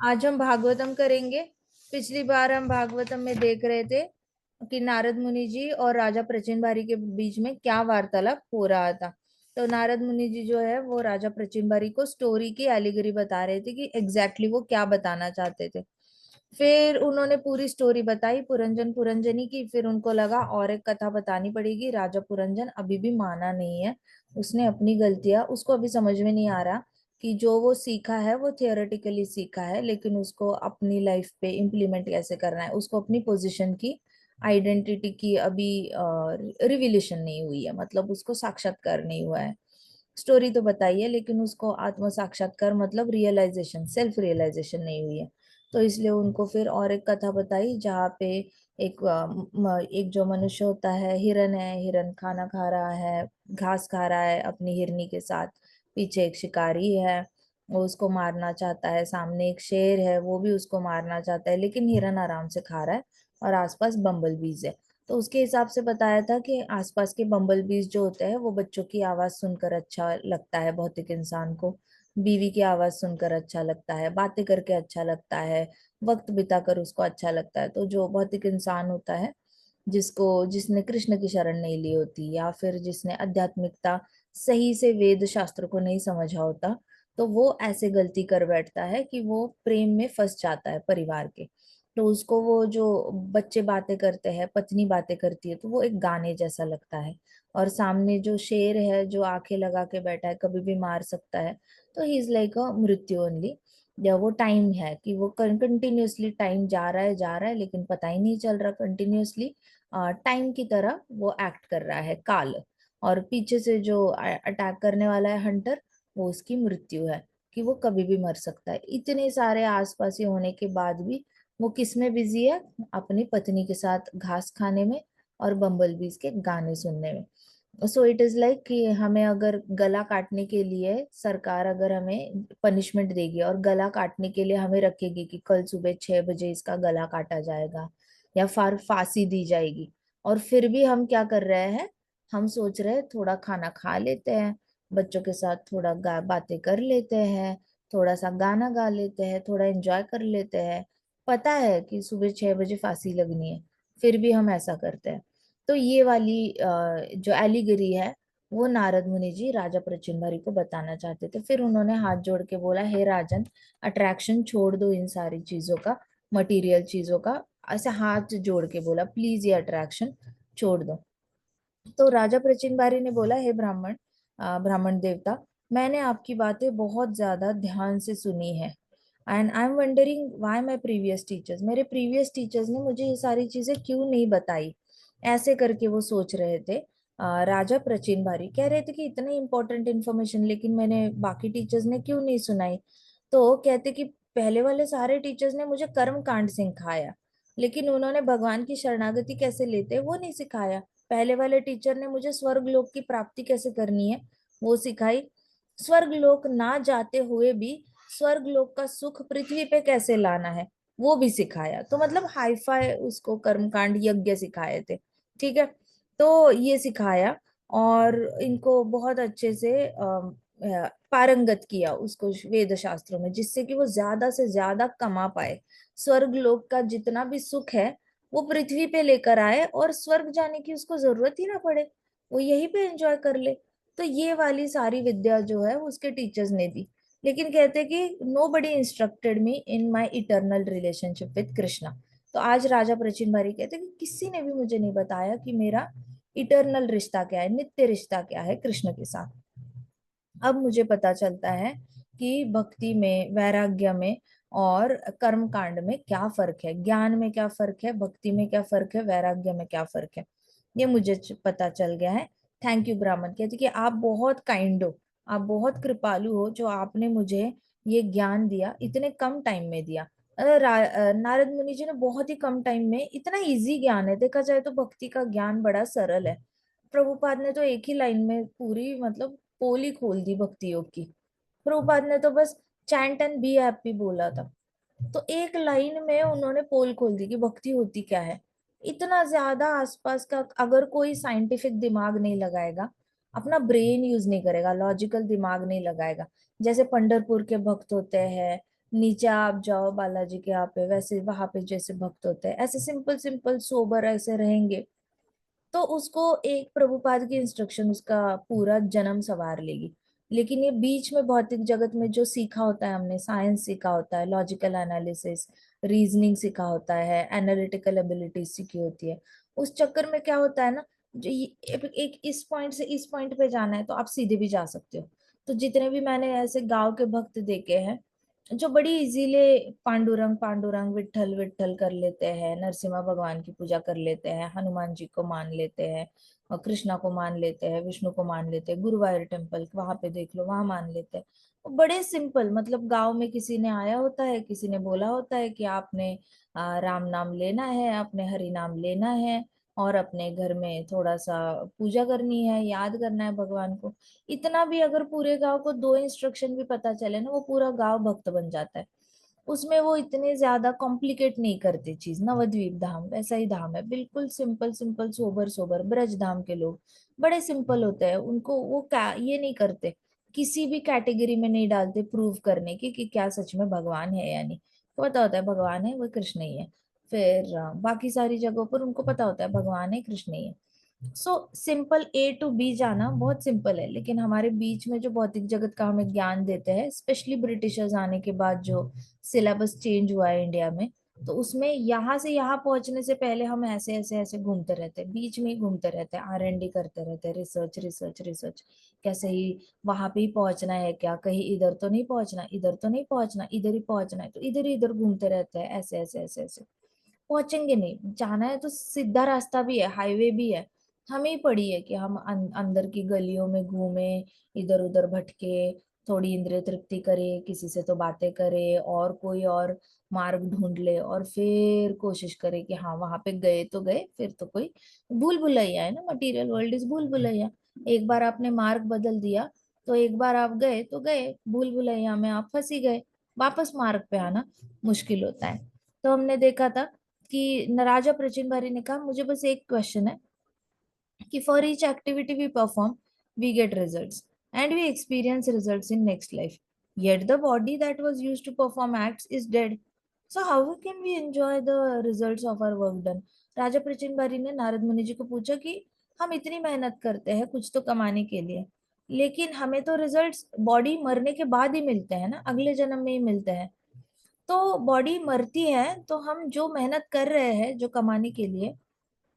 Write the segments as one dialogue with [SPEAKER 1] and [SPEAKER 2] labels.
[SPEAKER 1] आज हम भागवतम करेंगे। पिछली बार हम भागवतम में देख रहे थे कि नारद मुनि जी और राजा प्रचिन बारी के बीच में क्या वार्तालाप हो रहा था। तो नारद मुनि जी जो है वो राजा प्रचिन बारी को स्टोरी की एलिगरी बता रहे थे कि एग्जैक्टली वो क्या बताना चाहते थे। फिर उन्होंने पूरी स्टोरी बताई पुरंजन पुरंजनी की। फिर उनको लगा और एक कथा बतानी पड़ेगी। राजा पुरंजन अभी भी माना नहीं है। उसने अपनी गलतियां, उसको अभी समझ में नहीं आ रहा कि जो वो सीखा है वो थियोरेटिकली सीखा है, लेकिन उसको अपनी लाइफ पे इम्प्लीमेंट कैसे करना है, उसको अपनी पोजीशन की, आइडेंटिटी की अभी रिविलेशन नहीं हुई है, मतलब उसको साक्षात्कार नहीं हुआ है। स्टोरी तो बताई है लेकिन उसको आत्म साक्षात्कार मतलब रियलाइजेशन, सेल्फ रियलाइजेशन नहीं हुई है। तो इसलिए उनको फिर और एक कथा बताई जहाँ पे एक जो मनुष्य होता है, हिरन है, हिरन खाना खा रहा है, घास खा रहा है अपनी हिरनी के साथ। पीछे एक शिकारी है, वो उसको मारना चाहता है। सामने एक शेर है, वो भी उसको मारना चाहता है, लेकिन हिरन आराम से खा रहा है और आसपास बम्बल बीज है। तो उसके हिसाब से बताया था कि आसपास के बम्बल बीज जो होते हैं वो बच्चों की आवाज सुनकर अच्छा लगता है भौतिक इंसान को, बीवी की आवाज सुनकर अच्छा लगता है, बातें करके अच्छा लगता है, वक्त बिताकर उसको अच्छा लगता है। तो जो भौतिक इंसान होता है, जिसको जिसने कृष्ण की शरण नहीं ली होती, या फिर जिसने आध्यात्मिकता सही से वेद शास्त्र को नहीं समझा होता, तो वो ऐसे गलती कर बैठता है कि वो प्रेम में फंस जाता है परिवार के। तो उसको वो जो बच्चे बातें करते हैं, पत्नी बातें करती है, तो वो एक गाने जैसा लगता है। और सामने जो शेर है जो आंखें लगा के बैठा है, कभी भी मार सकता है, तो ही इज लाइक अ मृत्यु ओनली। या वो टाइम है कि वो कंटिन्यूअसली टाइम जा रहा है लेकिन पता ही नहीं चल रहा। कंटिन्यूअसली टाइम की तरह वो एक्ट कर रहा है, काल। और पीछे से जो अटैक करने वाला है हंटर, वो उसकी मृत्यु है, कि वो कभी भी मर सकता है। इतने सारे आसपास ही होने के बाद भी वो किस में बिजी है? अपनी पत्नी के साथ घास खाने में और बम्बल बीज के गाने सुनने में। सो इट इज लाइक कि हमें अगर गला काटने के लिए सरकार अगर हमें पनिशमेंट देगी और गला काटने के लिए हमें रखेगी कि कल सुबह 6 बजे इसका गला काटा जाएगा या फार फांसी दी जाएगी, और फिर भी हम क्या कर रहे हैं? हम सोच रहे हैं थोड़ा खाना खा लेते हैं, बच्चों के साथ थोड़ा बातें कर लेते हैं, थोड़ा सा गाना गा लेते हैं, थोड़ा एंजॉय कर लेते हैं। पता है कि सुबह 6 बजे फांसी लगनी है, फिर भी हम ऐसा करते हैं। तो ये वाली जो एलिगरी है, वो नारद मुनि जी राजा प्रचिंबारी को बताना चाहते थे। फिर उन्होंने हाथ जोड़ के बोला, हे राजन, अट्रैक्शन छोड़ दो इन सारी चीजों का, मटेरियल चीजों का। ऐसे हाथ जोड़ के बोला, प्लीज ये अट्रैक्शन छोड़ दो। तो राजा प्रचिनबारी ने बोला, हे ब्राह्मण, ब्राह्मण देवता, मैंने आपकी बातें बहुत ज्यादा ध्यान से सुनी है, and I am wondering why my previous teachers, मेरे प्रीवियस टीचर्स ने मुझे ये सारी चीजें क्यों नहीं बताई। ऐसे करके वो सोच रहे थे। राजा प्रचिन बारी कह रहे थे कि इतनी इंपॉर्टेंट इन्फॉर्मेशन लेकिन मैंने बाकी टीचर्स ने क्यों नहीं सुनाई। तो कहते कि पहले वाले सारे टीचर्स ने मुझे कर्म कांड सिखाया, लेकिन उन्होंने भगवान की शरणागति कैसे लेते वो नहीं सिखाया। पहले वाले टीचर ने मुझे स्वर्ग लोक की प्राप्ति कैसे करनी है वो सिखाई। स्वर्ग लोक ना जाते हुए भी स्वर्ग लोक का सुख पृथ्वी पे कैसे लाना है वो भी सिखाया। तो मतलब हाईफाई उसको कर्मकांड यज्ञ सिखाए थे। ठीक है, तो ये सिखाया और इनको बहुत अच्छे से पारंगत किया उसको वेद शास्त्रों में, जिससे कि वो ज्यादा से ज्यादा कमा पाए। स्वर्ग लोक का जितना भी सुख है वो पृथ्वी पे लेकर आए और स्वर्ग जाने की उसको जरूरत ही ना पड़े, वो यहीं पे एंजॉय कर ले। तो ये वाली सारी विद्या जो है वो उसके टीचर्स ने दी। लेकिन कहते कि nobody instructed me in my eternal relationship with Krishna. तो आज राजा प्रचिन बारी कहते कि किसी ने भी मुझे नहीं बताया कि मेरा इटर्नल रिश्ता क्या है, नित्य रिश्ता क्या है कृष्ण के साथ। अब मुझे पता चलता है कि भक्ति में, वैराग्य में और कर्म कांड में क्या फर्क है, ज्ञान में क्या फर्क है, भक्ति में क्या फर्क है, वैराग्य में क्या फर्क है, ये मुझे पता चल गया है। थैंक यू ब्राह्मण। कहते कि आप बहुत काइंड हो, आप बहुत कृपालु हो जो आपने मुझे ये ज्ञान दिया, इतने कम टाइम में दिया। नारद मुनि जी ने बहुत ही कम टाइम में, इतना इजी ज्ञान है, देखा जाए तो भक्ति का ज्ञान बड़ा सरल है। प्रभुपाद ने तो एक ही लाइन में पूरी मतलब पोल ही खोल दी भक्ति योग की। प्रभुपाद ने तो बस चैंट एंड बी हैप्पी बोला था, तो एक लाइन में उन्होंने पोल खोल दी कि भक्ति होती क्या है। इतना ज्यादा आसपास का अगर कोई साइंटिफिक दिमाग नहीं लगाएगा, अपना ब्रेन यूज नहीं करेगा, लॉजिकल दिमाग नहीं लगाएगा, जैसे पंढरपुर के भक्त होते हैं, नीचे आप जाओ बालाजी के यहाँ पे, वैसे वहां पे जैसे भक्त होते हैं ऐसे सिंपल सिंपल सोबर ऐसे रहेंगे, तो उसको एक प्रभुपाद की इंस्ट्रक्शन उसका पूरा जन्म संवार लेगी। लेकिन ये बीच में भौतिक जगत में जो सीखा होता है हमने, साइंस सीखा होता है, लॉजिकल एनालिसिस, रीजनिंग सीखा होता है, एनालिटिकल एबिलिटीज सीखी होती है, उस चक्कर में क्या होता है ना, जो एक इस पॉइंट से इस पॉइंट पे जाना है तो आप सीधे भी जा सकते हो। तो जितने भी मैंने ऐसे गांव के भक्त देखे हैं जो बड़ी इजीली पांडुरंग पांडुरंग विट्ठल विट्ठल कर लेते हैं, नरसिम्हा भगवान की पूजा कर लेते हैं, हनुमान जी को मान लेते हैं, और कृष्णा को मान लेते हैं, विष्णु को मान लेते हैं, गुरुवायूर टेम्पल वहां पे देख लो वहां मान लेते हैं। वो बड़े सिंपल, मतलब गांव में किसी ने आया होता है, किसी ने बोला होता है कि आपने राम नाम लेना है, आपने हरि नाम लेना है, और अपने घर में थोड़ा सा पूजा करनी है, याद करना है भगवान को। इतना भी अगर पूरे गांव को दो इंस्ट्रक्शन भी पता चले ना, वो पूरा गांव भक्त बन जाता है। उसमें वो इतने ज्यादा कॉम्प्लिकेट नहीं करते चीज। नवद्वीप धाम वैसा ही धाम है, बिल्कुल simple simple sober sober. Braj Dham के लोग बड़े सिंपल होते हैं, उनको वो क्या ये नहीं करते, किसी भी कैटेगरी में नहीं डालते प्रूव करने की कि क्या सच में भगवान है या नहीं। तो पता होता है भगवान है, वो कृष्ण ही है। फिर बाकी सारी जगहों पर उनको पता होता है भगवान है, कृष्ण ही है। So simple A to B जाना बहुत सिंपल है। लेकिन हमारे बीच में जो भौतिक जगत का हमें ज्ञान देते हैं, स्पेशली ब्रिटिशर्स आने के बाद जो सिलेबस चेंज हुआ है इंडिया में, तो उसमें यहाँ से यहाँ पहुंचने से पहले हम ऐसे ऐसे ऐसे घूमते रहते हैं, बीच में ही घूमते रहते हैं, R&D करते रहते हैं, रिसर्च रिसर्च रिसर्च। कैसे ही वहां पे ही पहुंचना है क्या, कहीं इधर तो नहीं पहुंचना, इधर तो नहीं पहुंचना, इधर ही पहुंचना है, तो इधर ही इधर घूमते रहते हैं, ऐसे ऐसे ऐसे ऐसे पहुंचेंगे नहीं। जाना है तो सीधा रास्ता भी है, हाईवे भी है, हमें ही पड़ी है कि हम अंदर की गलियों में घूमे, इधर उधर भटके, थोड़ी इंद्रिय तृप्ति करे, किसी से तो बातें करे, और कोई और मार्ग ढूंढ ले, और फिर कोशिश करे कि हाँ वहां पे गए तो गए, फिर तो कोई भूल भुलैया है ना, मटेरियल वर्ल्ड इज भूल भुलैया। एक बार आपने मार्ग बदल दिया तो एक बार आप गए तो गए, भूल भुलैया में आप फंसी गए, वापस मार्ग पे आना मुश्किल होता है। तो हमने देखा था कि राजा प्रचिन बारी ने कहा मुझे बस एक क्वेश्चन है कि for each activity we perform we get results and we experience results in next life, yet the body that was used to perform acts is dead, so how can we enjoy the results of our work done। राजा प्रचिन बारी ने नारद मुनि जी को पूछा कि हम इतनी मेहनत करते हैं कुछ तो कमाने के लिए, लेकिन हमें तो रिजल्ट्स बॉडी मरने के बाद ही मिलते हैं ना, अगले जन्म में ही मिलते हैं। तो बॉडी मरती है तो हम जो मेहनत कर रहे हैं जो कमाने के लिए,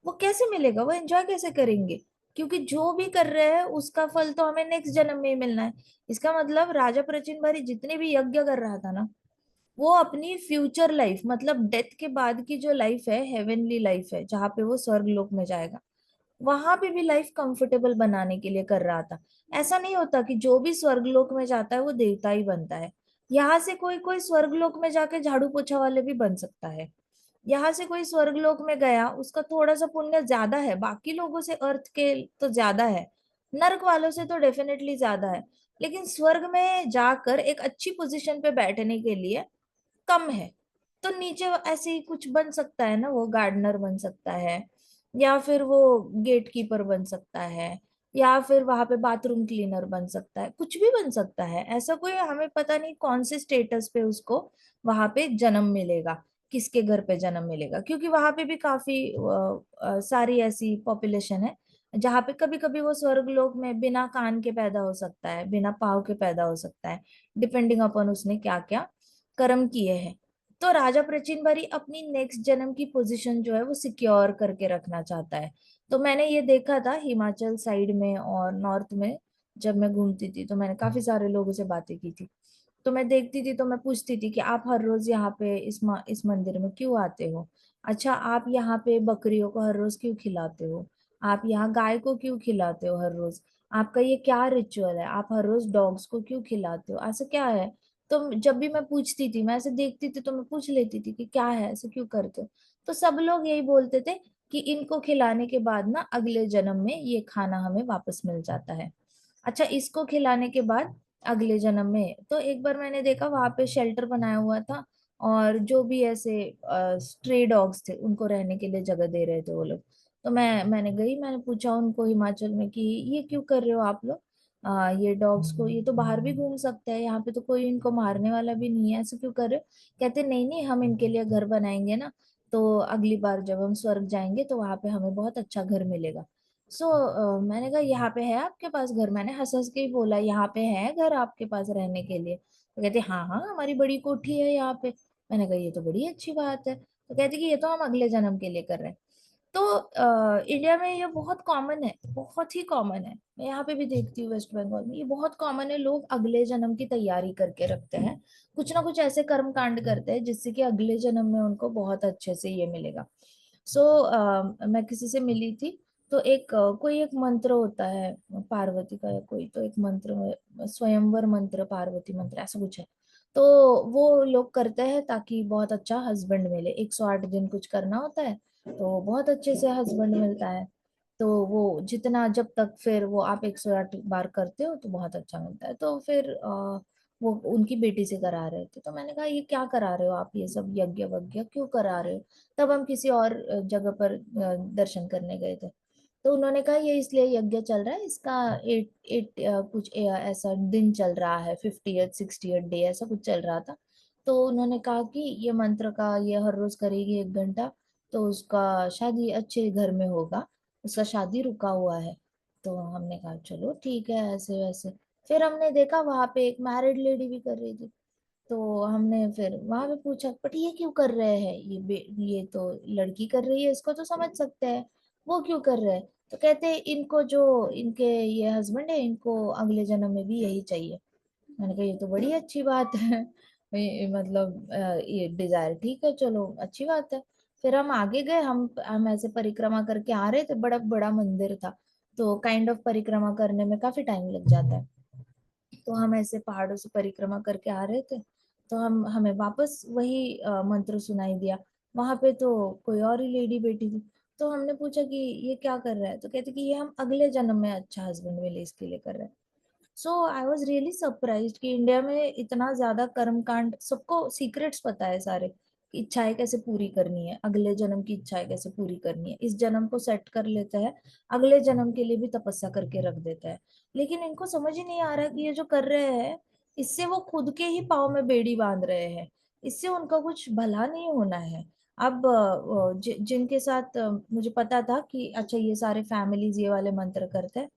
[SPEAKER 1] वो कैसे मिलेगा, वो एंजॉय कैसे करेंगे, क्योंकि जो भी कर रहे हैं उसका फल तो हमें नेक्स्ट जन्म में ही मिलना है। इसका मतलब राजा प्रचिन बारी जितने भी यज्ञ कर रहा था ना, वो अपनी फ्यूचर लाइफ, मतलब डेथ के बाद की जो लाइफ है, हेवनली लाइफ है जहाँ पे वो स्वर्ग लोक में जाएगा, वहां पे भी लाइफ कंफर्टेबल बनाने के लिए कर रहा था। ऐसा नहीं होता कि जो भी स्वर्गलोक में जाता है वो देवता ही बनता है। यहाँ से कोई कोई स्वर्गलोक में जाके झाड़ू पोछा वाले भी बन सकता है। यहाँ से कोई स्वर्गलोक में गया, उसका थोड़ा सा पुण्य ज्यादा है बाकी लोगों से, अर्थ के तो ज्यादा है, नर्क वालों से तो डेफिनेटली ज्यादा है, लेकिन स्वर्ग में जाकर एक अच्छी पोजीशन पे बैठने के लिए कम है। तो नीचे ऐसे ही कुछ बन सकता है ना, वो गार्डनर बन सकता है, या फिर वो गेट कीपर बन सकता है, या फिर वहां पे बाथरूम क्लीनर बन सकता है, कुछ भी बन सकता है ऐसा कोई, हमें पता नहीं कौन से स्टेटस पे उसको वहां पे जन्म मिलेगा, किसके घर पे जन्म मिलेगा, क्योंकि वहां पे भी काफी सारी ऐसी पॉपुलेशन है जहाँ पे कभी कभी वो स्वर्ग लोक में बिना कान के पैदा हो सकता है, बिना पाँव के पैदा हो सकता है, डिपेंडिंग अपॉन उसने क्या क्या कर्म किए हैं। तो राजा प्राचीन बारी अपनी नेक्स्ट जन्म की पोजीशन जो है वो सिक्योर करके रखना चाहता है। तो मैंने ये देखा था हिमाचल साइड में और नॉर्थ में, जब मैं घूमती थी तो मैंने काफी सारे लोगों से बातें की थी। तो मैं देखती थी तो मैं पूछती थी कि आप हर रोज यहाँ पे इस मंदिर में क्यों आते हो, अच्छा आप यहाँ पे बकरियों को हर रोज क्यों खिलाते हो, आप यहाँ गाय को क्यों खिलाते हो हर रोज, आपका ये क्या रिचुअल है, आप हर रोज डॉग्स को क्यों खिलाते हो, ऐसा क्या है। तो जब भी मैं पूछती थी, मैं ऐसे देखती थी तो मैं पूछ लेती थी कि क्या है, ऐसे क्यों करते हो। तो सब लोग यही बोलते थे कि इनको खिलाने के बाद ना अगले जन्म में ये खाना हमें वापस मिल जाता है। अच्छा इसको खिलाने के बाद अगले जन्म में, तो एक बार मैंने देखा वहां पे शेल्टर बनाया हुआ था, और जो भी ऐसे स्ट्रे डॉग्स थे उनको रहने के लिए जगह दे रहे थे वो लोग। तो मैंने गई, मैंने पूछा उनको हिमाचल में कि ये क्यों कर रहे हो आप लोग। ये डॉग्स को, ये तो बाहर भी घूम सकते हैं, यहाँ पे तो कोई इनको मारने वाला भी नहीं है, ऐसे क्यों कर रहे हो? कहते नहीं नहीं, हम इनके लिए घर बनाएंगे ना, तो अगली बार जब हम स्वर्ग जाएंगे तो वहां पे हमें बहुत अच्छा घर मिलेगा। मैंने कहा यहाँ पे है आपके पास घर? मैंने हंस हंस के ही बोला यहाँ पे है घर आपके पास रहने के लिए? तो कहते हाँ हाँ, हमारी बड़ी कोठी है यहाँ पे। मैंने कहा ये तो बड़ी अच्छी बात है। तो कहते कि ये तो हम अगले जन्म के लिए कर रहे हैं। तो इंडिया में ये बहुत कॉमन है, बहुत ही कॉमन है। मैं यहाँ पे भी देखती हूँ वेस्ट बंगाल में ये बहुत कॉमन है, लोग अगले जन्म की तैयारी करके रखते हैं, कुछ ना कुछ ऐसे कर्म कांड करते हैं जिससे कि अगले जन्म में उनको बहुत अच्छे से ये मिलेगा। मैं किसी से मिली थी, तो कोई एक मंत्र होता है पार्वती का, या कोई तो एक मंत्र, स्वयंवर मंत्र, पार्वती मंत्र, ऐसा कुछ है। तो वो लोग करते हैं ताकि बहुत अच्छा हस्बैंड मिले, 108 दिन कुछ करना होता है, तो बहुत अच्छे से हस्बैंड मिलता है। तो वो जितना, जब तक फिर वो आप 108 बार करते हो तो बहुत अच्छा मिलता है। तो फिर वो उनकी बेटी से करा रहे थे, तो मैंने कहा ये क्या करा रहे हो आप, ये सब यज्ञ वज्ञ क्यों करा रहे हो? तब हम किसी और जगह पर दर्शन करने गए थे। तो उन्होंने कहा ये इसलिए यज्ञ चल रहा है, इसका एट एट कुछ ऐसा दिन चल रहा है, 58 60 डे ऐसा कुछ चल रहा था। तो उन्होंने कहा कि ये मंत्र का ये हर रोज करेगी 1 घंटा, तो उसका शादी अच्छे घर में होगा, उसका शादी रुका हुआ है। तो हमने कहा चलो ठीक है, ऐसे वैसे। फिर हमने देखा वहां पे एक मैरिड लेडी भी कर रही थी, तो हमने फिर वहां पे पूछा बट ये क्यों कर रहे हैं, ये तो लड़की कर रही है, इसको तो समझ सकते हैं, वो क्यों कर रहे हैं? तो कहते हैं इनको जो इनके ये हस्बैंड है, इनको अगले जन्म में भी यही चाहिए। मैंने कहा ये तो बड़ी अच्छी बात है। मतलब ये डिजायर ठीक है, चलो अच्छी बात है। फिर हम आगे गए, हम ऐसे परिक्रमा करके आ रहे थे, बड़ा बड़ा मंदिर था, तो काइंड ऑफ परिक्रमा करने में काफी टाइम लग जाता है। तो हम ऐसे पहाड़ों से परिक्रमा करके आ रहे थे, तो हम हमें वापस वही मंत्र सुनाई दिया। वहां पे तो कोई और ही लेडी बैठी थी। तो हमने पूछा कि ये क्या कर रहा है? तो कहते कि ये हम अगले जन्म में अच्छा हस्बैंड मिले इसके लिए कर रहे हैं। सो आई वॉज रियली सरप्राइज कि इंडिया में इतना ज्यादा कर्म कांड, सबको सीक्रेट्स पता है सारे, कि इच्छाएं कैसे पूरी करनी है, अगले जन्म की इच्छाएं कैसे पूरी करनी है, इस जन्म को सेट कर लेते हैं, अगले जन्म के लिए भी तपस्या करके रख देता है। लेकिन इनको समझ ही नहीं आ रहा कि ये जो कर रहे हैं, इससे वो खुद के ही पाँव में बेड़ी बांध रहे हैं, इससे उनका कुछ भला नहीं होना है। अब जिनके साथ मुझे पता था कि अच्छा ये सारे फैमिलीज ये वाले मंत्र करते हैं,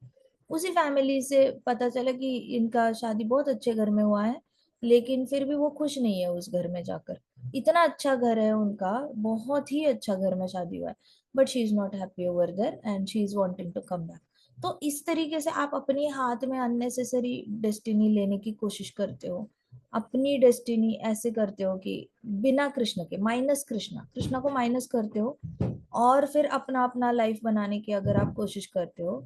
[SPEAKER 1] उसी फैमिली से पता चला कि इनका शादी बहुत अच्छे घर में हुआ है, लेकिन फिर भी वो खुश नहीं है उस घर में जाकर। इतना अच्छा घर है उनका, बहुत ही अच्छा घर में शादी हुआ है, but she is not happy over there and she is wanting to come back. तो इस तरीके से आप अपने हाथ में अननेसेसरी डेस्टिनी लेने की कोशिश करते हो, अपनी डेस्टिनी ऐसे करते हो कि बिना कृष्ण के, माइनस कृष्णा, कृष्णा को माइनस करते हो, और फिर अपना अपना लाइफ बनाने की अगर आप कोशिश करते हो,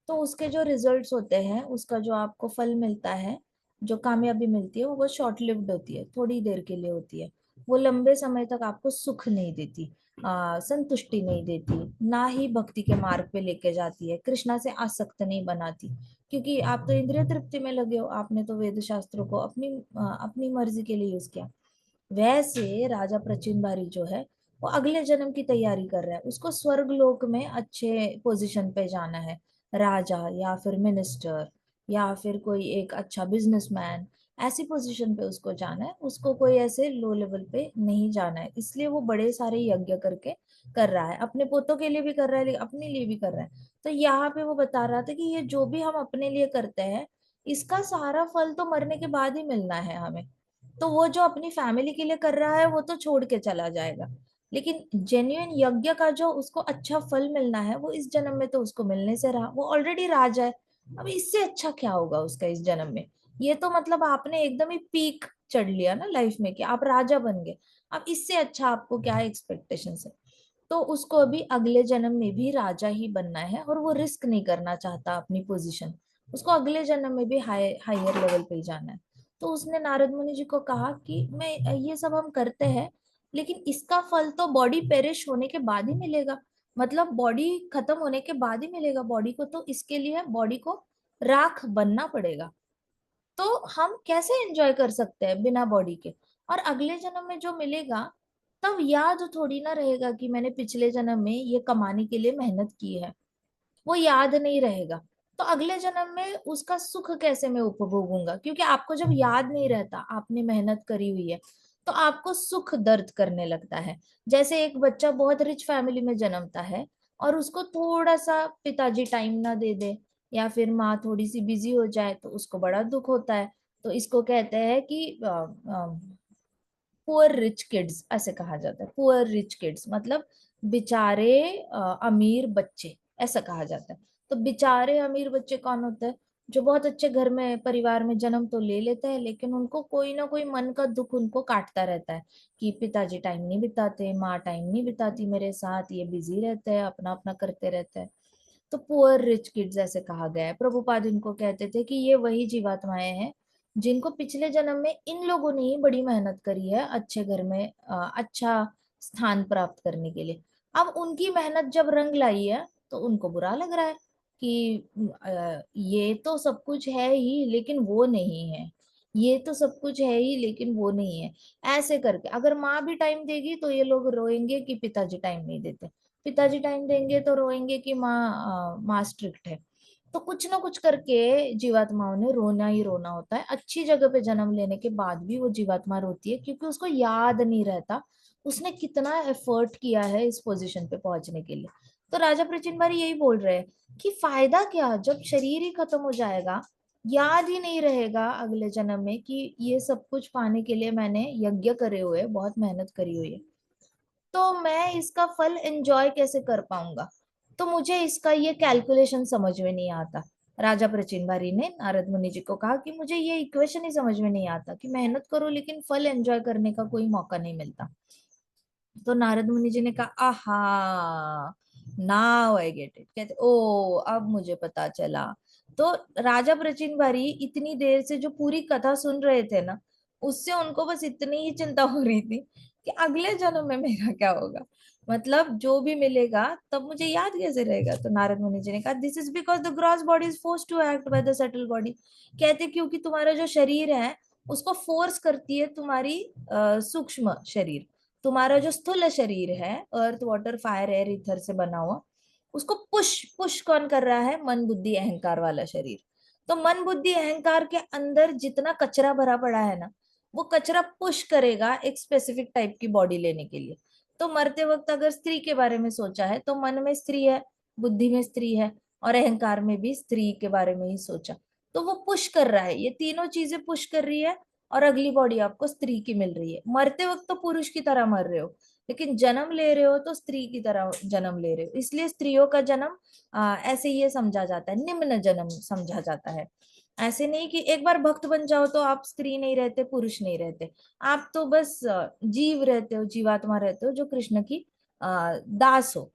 [SPEAKER 1] तो उसके जो रिजल्ट्स होते हैं, उसका जो आपको फल मिलता है, जो कामयाबी मिलती है, वो बहुत शॉर्ट लिव्ड होती है, थोड़ी देर के लिए होती है। वो लंबे समय तक आपको सुख नहीं देती, संतुष्टि नहीं देती, ना ही भक्ति के मार्ग पे लेके जाती है, कृष्णा से आसक्त नहीं बनाती। क्योंकि आप तो इंद्रिय तृप्ति में लगे हो, आपने तो वेद शास्त्रों को अपनी मर्जी के लिए यूज किया। वैसे राजा प्रचिन बारी जो है, वो अगले जन्म की तैयारी कर रहा है, उसको स्वर्ग लोक में अच्छे पोजीशन पे जाना है, राजा या फिर मिनिस्टर या फिर कोई एक अच्छा बिजनेसमैन, ऐसी पोजीशन पे उसको जाना है, उसको कोई ऐसे लो लेवल पे नहीं जाना है। इसलिए वो बड़े सारे यज्ञ करके कर रहा है, अपने पोतों के लिए भी कर रहा है, लेकिन अपने लिए भी कर रहा है। तो यहाँ पे वो बता रहा था कि ये जो भी हम अपने लिए करते हैं, इसका सारा फल तो मरने के बाद ही मिलना है हमें। तो वो जो अपनी फैमिली के लिए कर रहा है वो तो छोड़ के चला जाएगा, लेकिन जेन्युइन यज्ञ का जो उसको अच्छा फल मिलना है, वो इस जन्म में तो उसको मिलने से रहा, वो ऑलरेडी राजा है। अब इससे अच्छा क्या होगा उसका इस जन्म में? ये तो मतलब आपने एकदम ही पीक चढ़ लिया ना लाइफ में, कि आप राजा बन गए। अब इससे अच्छा आपको क्या एक्सपेक्टेशन है? तो उसको अभी अगले जन्म में भी राजा ही बनना है, और वो रिस्क नहीं करना चाहता अपनी पोजीशन, उसको अगले जन्म में भी हायर लेवल पे ही जाना है। तो उसने नारद मुनि जी को कहा कि मैं ये सब हम करते हैं, लेकिन इसका फल तो बॉडी पेरिश होने के बाद ही मिलेगा, मतलब बॉडी खत्म होने के बाद ही मिलेगा बॉडी को, तो इसके लिए बॉडी को राख बनना पड़ेगा। तो हम कैसे एंजॉय कर सकते हैं बिना बॉडी के? और अगले जन्म में जो मिलेगा, तब याद थोड़ी ना रहेगा कि मैंने पिछले जन्म में ये कमाने के लिए मेहनत की है, वो याद नहीं रहेगा। तो अगले जन्म में उसका सुख कैसे मैं उपभोगूंगा, क्योंकि आपको जब याद नहीं रहता आपने मेहनत करी हुई है, तो आपको सुख दर्द करने लगता है। जैसे एक बच्चा बहुत रिच फैमिली में जन्मता है और उसको थोड़ा सा पिताजी टाइम ना दे दे, या फिर माँ थोड़ी सी बिजी हो जाए, तो उसको बड़ा दुख होता है। तो इसको कहते हैं कि पुअर रिच किड्स, ऐसे कहा जाता है। पुअर रिच किड्स मतलब बेचारे अमीर बच्चे, ऐसा कहा जाता है। तो बेचारे अमीर बच्चे कौन होते हैं? जो बहुत अच्छे घर में परिवार में जन्म तो ले लेते हैं, लेकिन उनको कोई ना कोई मन का दुख उनको काटता रहता है कि पिताजी टाइम नहीं बिताते, माँ टाइम नहीं बिताती मेरे साथ, ये बिजी रहते हैं, अपना अपना करते रहते हैं। तो पुअर रिच किड्स ऐसे कहा गया है। प्रभुपाद इनको कहते थे कि ये वही जीवात्माएं हैं जिनको पिछले जन्म में इन लोगों ने ही बड़ी मेहनत करी है अच्छे घर में अच्छा स्थान प्राप्त करने के लिए। अब उनकी मेहनत जब रंग लाई है, तो उनको बुरा लग रहा है कि ये तो सब कुछ है ही लेकिन वो नहीं है, ये तो सब कुछ है ही लेकिन वो नहीं है। ऐसे करके अगर माँ भी टाइम देगी तो ये लोग रोएंगे कि पिताजी टाइम नहीं देते, पिताजी टाइम देंगे तो रोएंगे कि माँ स्ट्रिक्ट है। तो कुछ ना कुछ करके जीवात्माओं ने रोना ही रोना होता है। अच्छी जगह पे जन्म लेने के बाद भी वो जीवात्मा रोती है, क्योंकि उसको याद नहीं रहता उसने कितना एफर्ट किया है इस पोजीशन पे पहुंचने के लिए। तो राजा प्रचिनबारी यही बोल रहे हैं कि फायदा क्या जब शरीर ही खत्म हो जाएगा, याद ही नहीं रहेगा अगले जन्म में कि ये सब कुछ पाने के लिए मैंने यज्ञ करे हुए, बहुत मेहनत करी हुई है, तो मैं इसका फल एंजॉय कैसे कर पाऊंगा। तो मुझे इसका ये कैलकुलेशन समझ में नहीं आता। राजा प्रचिनबारी ने नारद मुनि जी को कहा कि मुझे ये इक्वेशन ही समझ में नहीं आता कि मेहनत करो लेकिन फल एंजॉय करने का कोई मौका नहीं मिलता। तो नारद मुनि जी ने कहा, आहा, नाउ आई गेट इट। कहते ओ अब मुझे पता चला। तो राजा प्रचिनबारी इतनी देर से जो पूरी कथा सुन रहे थे ना, उससे उनको बस इतनी ही चिंता हो रही थी कि अगले जन्म में मेरा क्या होगा, मतलब जो भी मिलेगा तब मुझे याद कैसे रहेगा। तो नारद मुनि जी ने कहा, this is because the gross body is force to act by the subtle body. कहते क्योंकि तुम्हारा जो शरीर है उसको फोर्स करती है तुम्हारी सूक्ष्म शरीर। तुम्हारा जो स्थूल शरीर है, earth water fire air ether से बना हुआ, उसको पुश पुश कौन कर रहा है? मन बुद्धि अहंकार वाला शरीर। तो मन बुद्धि अहंकार के अंदर जितना कचरा भरा पड़ा है ना, वो कचरा पुश करेगा एक स्पेसिफिक टाइप की बॉडी लेने के लिए। तो मरते वक्त अगर स्त्री के बारे में सोचा है, तो मन में स्त्री है, बुद्धि में स्त्री है, और अहंकार में भी स्त्री के बारे में ही सोचा, तो वो पुश कर रहा है, ये तीनों चीजें पुश कर रही है। और अगली बॉडी आपको स्त्री की मिल रही है। मरते वक्त तो पुरुष की तरह मर रहे हो, लेकिन जन्म ले रहे हो तो स्त्री की तरह जन्म ले रहे हो। इसलिए स्त्रियों का जन्म ऐसे ये समझा जाता है, निम्न जन्म समझा जाता है। ऐसे नहीं कि एक बार भक्त बन जाओ तो आप स्त्री नहीं रहते, पुरुष नहीं रहते, आप तो बस जीव रहते हो, जीवात्मा रहते हो जो कृष्ण की दास हो।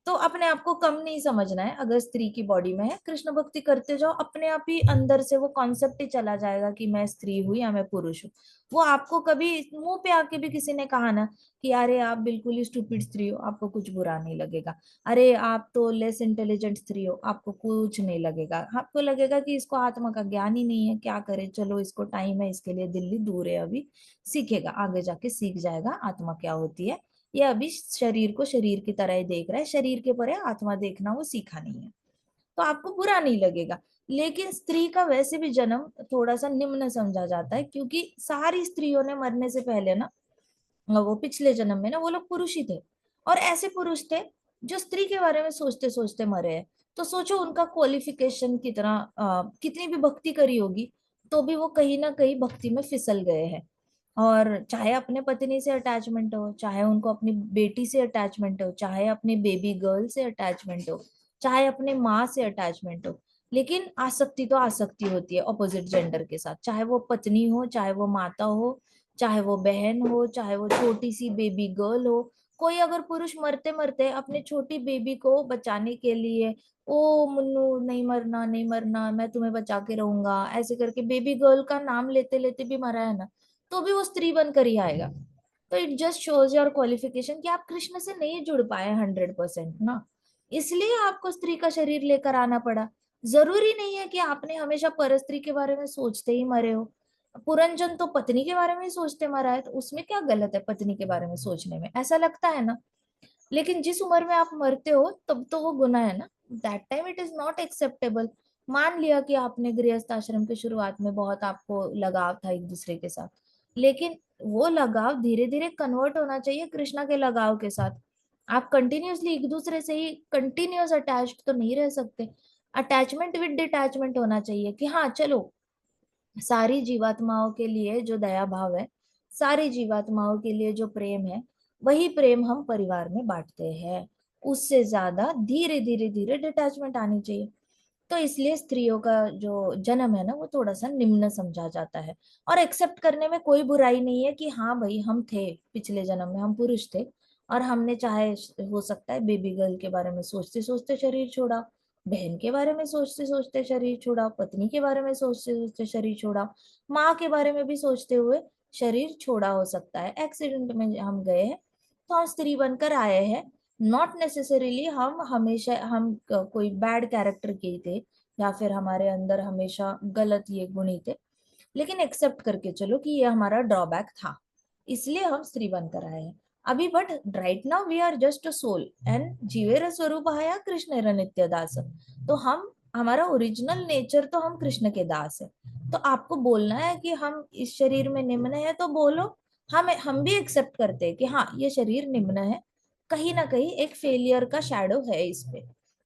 [SPEAKER 1] तो अपने आप को कम नहीं समझना है। अगर स्त्री की बॉडी में है, कृष्ण भक्ति करते जाओ, अपने आप ही अंदर से वो कॉन्सेप्ट ही चला जाएगा कि मैं स्त्री हूँ या मैं पुरुष हूँ। वो आपको कभी मुंह पे आके भी किसी ने कहा ना कि अरे आप बिल्कुल ही स्टूपिड स्त्री हो, आपको कुछ बुरा नहीं लगेगा। अरे आप तो लेस इंटेलिजेंट स्त्री हो, आपको कुछ नहीं लगेगा। आपको लगेगा कि इसको आत्मा का ज्ञान ही नहीं है, क्या करे, चलो इसको टाइम है, इसके लिए दिल्ली दूर है, अभी सीखेगा, आगे जाके सीख जाएगा आत्मा क्या होती है। ये अभी शरीर को शरीर की तरह ही देख रहा है, शरीर के परे आत्मा देखना वो सीखा नहीं है, तो आपको बुरा नहीं लगेगा। लेकिन स्त्री का वैसे भी जन्म थोड़ा सा निम्न समझा जाता है, क्योंकि सारी स्त्रियों ने मरने से पहले ना, वो पिछले जन्म में ना वो लोग पुरुष ही थे, और ऐसे पुरुष थे जो स्त्री के बारे में सोचते सोचते मरे हैं। तो सोचो उनका क्वालिफिकेशन कितना, कितनी भी भक्ति करी होगी तो भी वो कहीं ना कहीं भक्ति में फिसल गए हैं। और चाहे अपने पत्नी से अटैचमेंट हो, चाहे उनको अपनी बेटी से अटैचमेंट हो, चाहे अपनी बेबी गर्ल से अटैचमेंट हो, चाहे अपने माँ से अटैचमेंट हो, लेकिन आसक्ति तो आसक्ति होती है ऑपोजिट जेंडर के साथ, चाहे वो पत्नी हो, चाहे वो माता हो, चाहे वो बहन हो, चाहे वो छोटी सी बेबी गर्ल हो। कोई अगर पुरुष मरते मरते अपने छोटी बेबी को बचाने के लिए, ओ मुन्नू नहीं मरना नहीं मरना, मैं तुम्हें बचा के रहूंगा, ऐसे करके बेबी गर्ल का नाम लेते लेते भी मरा है ना, तो भी वो स्त्री बनकर ही आएगा। तो it just shows your qualification कि आप कृष्ण से नहीं जुड़ पाए 100% ना, इसलिए आपको स्त्री का शरीर लेकर आना पड़ा। जरूरी नहीं है कि आपने हमेशा परस्त्री के बारे में सोचते ही मरे हो। पुरंजन तो पत्नी के बारे में ही सोचते मरा है, तो उसमें क्या गलत है पत्नी के बारे में सोचने में, ऐसा लगता है ना। लेकिन जिस उम्र में आप मरते हो तब तो वो गुनाह है ना, that time it is not acceptable. मान लिया कि आपने गृहस्थ आश्रम के शुरुआत में बहुत आपको लगाव था एक दूसरे के साथ, लेकिन वो लगाव धीरे धीरे कन्वर्ट होना चाहिए कृष्णा के लगाव के साथ। आप कंटिन्यूअसली एक दूसरे से ही कंटिन्यूअस अटैच्ड तो नहीं रह सकते। अटैचमेंट विद डिटैचमेंट होना चाहिए कि हाँ चलो, सारी जीवात्माओं के लिए जो दया भाव है, सारी जीवात्माओं के लिए जो प्रेम है, वही प्रेम हम परिवार में बांटते हैं। उससे ज्यादा धीरे धीरे धीरे डिटैचमेंट आनी चाहिए। तो इसलिए स्त्रियों का जो जन्म है ना, वो थोड़ा सा निम्न समझा जाता है। और एक्सेप्ट करने में कोई बुराई नहीं है कि हाँ भाई, हम थे पिछले जन्म में, हम पुरुष थे, और हमने चाहे, हो सकता है बेबी गर्ल के बारे में सोचते सोचते शरीर छोड़ा, बहन के बारे में सोचते सोचते शरीर छोड़ा, पत्नी के बारे में सोचते सोचते शरीर छोड़ा, माँ के बारे में भी सोचते हुए शरीर छोड़ा हो सकता है। एक्सीडेंट में हम गए हैं तो हम स्त्री बनकर आए हैं। नॉट नेसेसरीली हम हमेशा हम कोई बैड कैरेक्टर के ही थे, या फिर हमारे अंदर हमेशा गलत ये गुण ही थे, लेकिन एक्सेप्ट करके चलो कि ये हमारा ड्रॉबैक था, इसलिए हम स्त्री बनकर आए हैं अभी। But right now we are just a soul and जीवेर स्वरूप आया कृष्ण नित्य दास। तो हम, हमारा ओरिजिनल नेचर तो हम कृष्ण के दास है। तो आपको बोलना है कि हम इस शरीर में निम्न है तो बोलो। हम भी एक्सेप्ट करते हैं कि हाँ, ये शरीर निम्न है, कहीं ना कहीं एक फेलियर का शैडो है इस पे,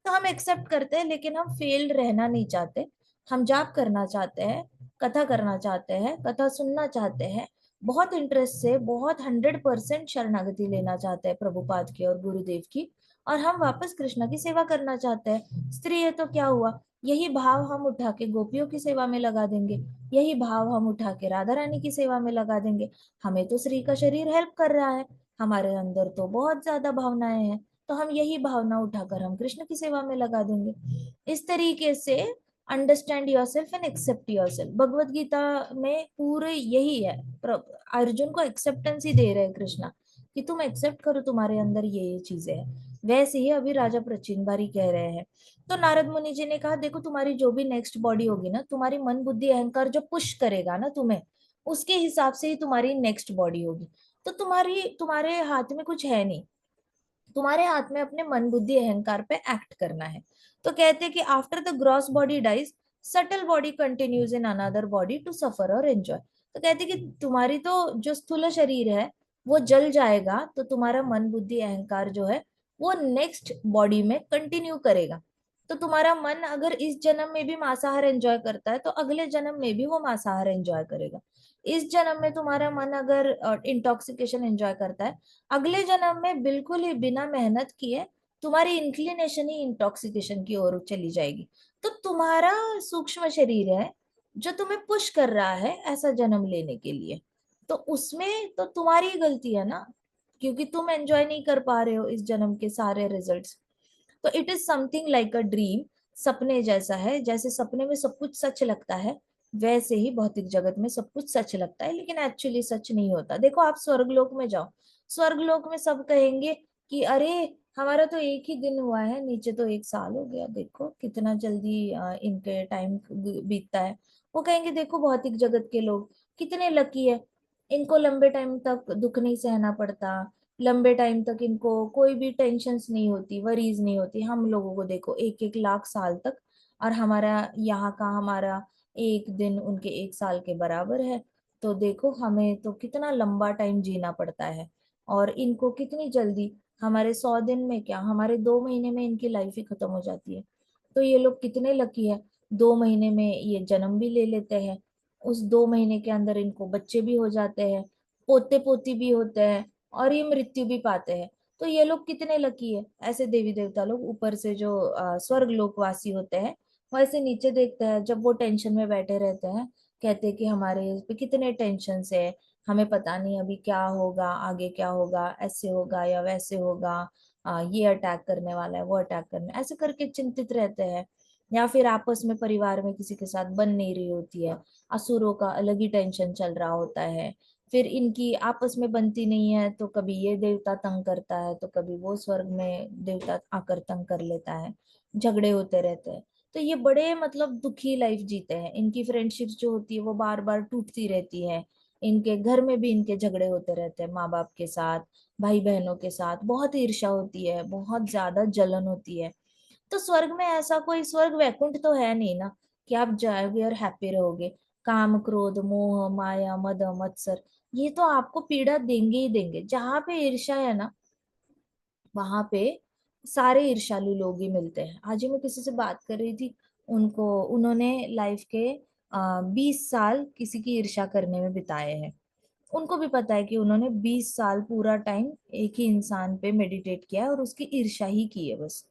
[SPEAKER 1] तो हम एक्सेप्ट करते हैं। लेकिन हम फेल्ड रहना नहीं चाहते। हम जाप करना चाहते हैं, कथा करना चाहते हैं, कथा सुनना चाहते हैं, बहुत इंटरेस्ट से, बहुत 100% शरणागति लेना चाहते हैं प्रभुपाद की और गुरुदेव की, और हम वापस कृष्ण की सेवा करना चाहते हैं। स्त्री है तो क्या हुआ, यही भाव हम उठा के गोपियों की सेवा में लगा देंगे, यही भाव हम उठा के राधा रानी की सेवा में लगा देंगे। हमें तो श्री का शरीर हेल्प कर रहा है, हमारे अंदर तो बहुत ज्यादा भावनाएं हैं, तो हम यही भावना उठाकर हम कृष्ण की सेवा में लगा देंगे। इस तरीके से understand yourself and accept yourself, Bhagavad Gita में पूरे यही है। अर्जुन को एक्सेप्टेंस ही दे रहे हैं कृष्णा, कि तुम एक्सेप्ट करो, तुम्हारे अंदर ये चीजें हैं। वैसे ही अभी राजा प्रचिन बारी कह रहे हैं। तो नारद मुनि जी ने कहा, देखो तुम्हारी जो भी नेक्स्ट बॉडी होगी ना, तुम्हारी मन बुद्धि अहंकार जो पुश करेगा ना तुम्हें, उसके हिसाब से ही तुम्हारी नेक्स्ट बॉडी होगी। तो तुम्हारे हाथ में कुछ है नहीं, तुम्हारे हाथ में अपने मन बुद्धि अहंकार पे एक्ट करना है। तो कहते हैं कि after the gross body dies, subtle body continues in another body to suffer और एंजॉय। तो कहते हैं कि तुम्हारी तो जो स्थूल शरीर है वो जल जाएगा, तो तुम्हारा मन बुद्धि अहंकार जो है वो नेक्स्ट बॉडी में कंटिन्यू करेगा। तो तुम्हारा मन अगर इस जन्म में भी मांसाहार एंजॉय करता है, तो अगले जन्म में भी वो मांसाहार एंजॉय करेगा। इस जन्म में तुम्हारा मन अगर इंटॉक्सिकेशन एंजॉय करता है, अगले जन्म में बिल्कुल ही बिना मेहनत किए तुम्हारी इंक्लिनेशन ही इंटॉक्सिकेशन की ओर चली जाएगी। तो तुम्हारा सूक्ष्म शरीर है जो तुम्हें पुश कर रहा है ऐसा जन्म लेने के लिए, तो उसमें तो तुम्हारी ही गलती है ना, क्योंकि तुम एंजॉय नहीं कर पा रहे हो इस जन्म के सारे रिजल्ट्स। तो it is something like a dream, सपने जैसा है। जैसे सपने में सब कुछ सच लगता है, वैसे ही भौतिक जगत में सब कुछ सच लगता है, लेकिन एक्चुअली सच नहीं होता। देखो आप स्वर्गलोक में जाओ, स्वर्गलोक में सब कहेंगे कि अरे, हमारा तो एक ही दिन हुआ है, नीचे तो 1 साल हो गया, देखो कितना जल्दी इनके टाइम बीतता है। वो कहेंगे देखो भौतिक जगत के लोग कितने लकी है, इनको लंबे टाइम तक दुख नहीं सहना पड़ता, लंबे टाइम तक इनको कोई भी टेंशन्स नहीं होती, वरीज नहीं होती। हम लोगों को देखो 1-1 लाख साल तक, और हमारा यहाँ का हमारा एक दिन उनके 1 साल के बराबर है। तो देखो हमें तो कितना लंबा टाइम जीना पड़ता है, और इनको कितनी जल्दी, हमारे 100 दिन में क्या, हमारे 2 महीने में इनकी लाइफ ही खत्म हो जाती है। तो ये लोग कितने लकी है, 2 महीने में ये जन्म भी ले लेते हैं, उस 2 महीने के अंदर इनको बच्चे भी हो जाते हैं, पोते पोती भी होते हैं, और ये मृत्यु भी पाते हैं। तो ये लोग कितने लकी है। ऐसे देवी देवता लोग ऊपर से जो स्वर्ग लोकवासी होते हैं, वैसे नीचे देखते हैं, जब वो टेंशन में बैठे रहते हैं, कहते हैं कि हमारे इस पे कितने टेंशन है, हमें पता नहीं अभी क्या होगा, आगे क्या होगा, ऐसे होगा या वैसे होगा, ये अटैक करने वाला है, वो अटैक करने, ऐसे करके चिंतित रहते हैं। या फिर आपस में परिवार में किसी के साथ बन नहीं रही होती है, असुरों का अलग ही टेंशन चल रहा होता है। फिर इनकी आपस में बनती नहीं है, तो कभी ये देवता तंग करता है, तो कभी वो स्वर्ग में देवता आकर तंग कर लेता है, झगड़े होते रहते हैं। तो ये बड़े मतलब दुखी लाइफ जीते हैं। इनकी फ्रेंडशिप जो होती है वो बार बार टूटती रहती है, इनके घर में भी इनके झगड़े होते रहते हैं, माँ बाप के साथ, भाई बहनों के साथ बहुत ईर्ष्या होती है, बहुत ज्यादा जलन होती है। तो स्वर्ग में ऐसा कोई स्वर्ग वैकुंठ तो है नहीं ना कि आप जाओगे और हैप्पी रहोगे। काम क्रोध मोह माया मद मत्सर, ये तो आपको पीड़ा देंगे ही देंगे। जहां पे ईर्ष्या है ना, वहां पे सारे ईर्ष्यालु लोग ही मिलते हैं। आज ही मैं किसी से बात कर रही थी, उनको उन्होंने लाइफ के 20 साल किसी की ईर्ष्या करने में बिताए हैं। उनको भी पता है कि उन्होंने 20 साल पूरा टाइम एक ही इंसान पे मेडिटेट किया है और उसकी ईर्ष्या ही की है बस।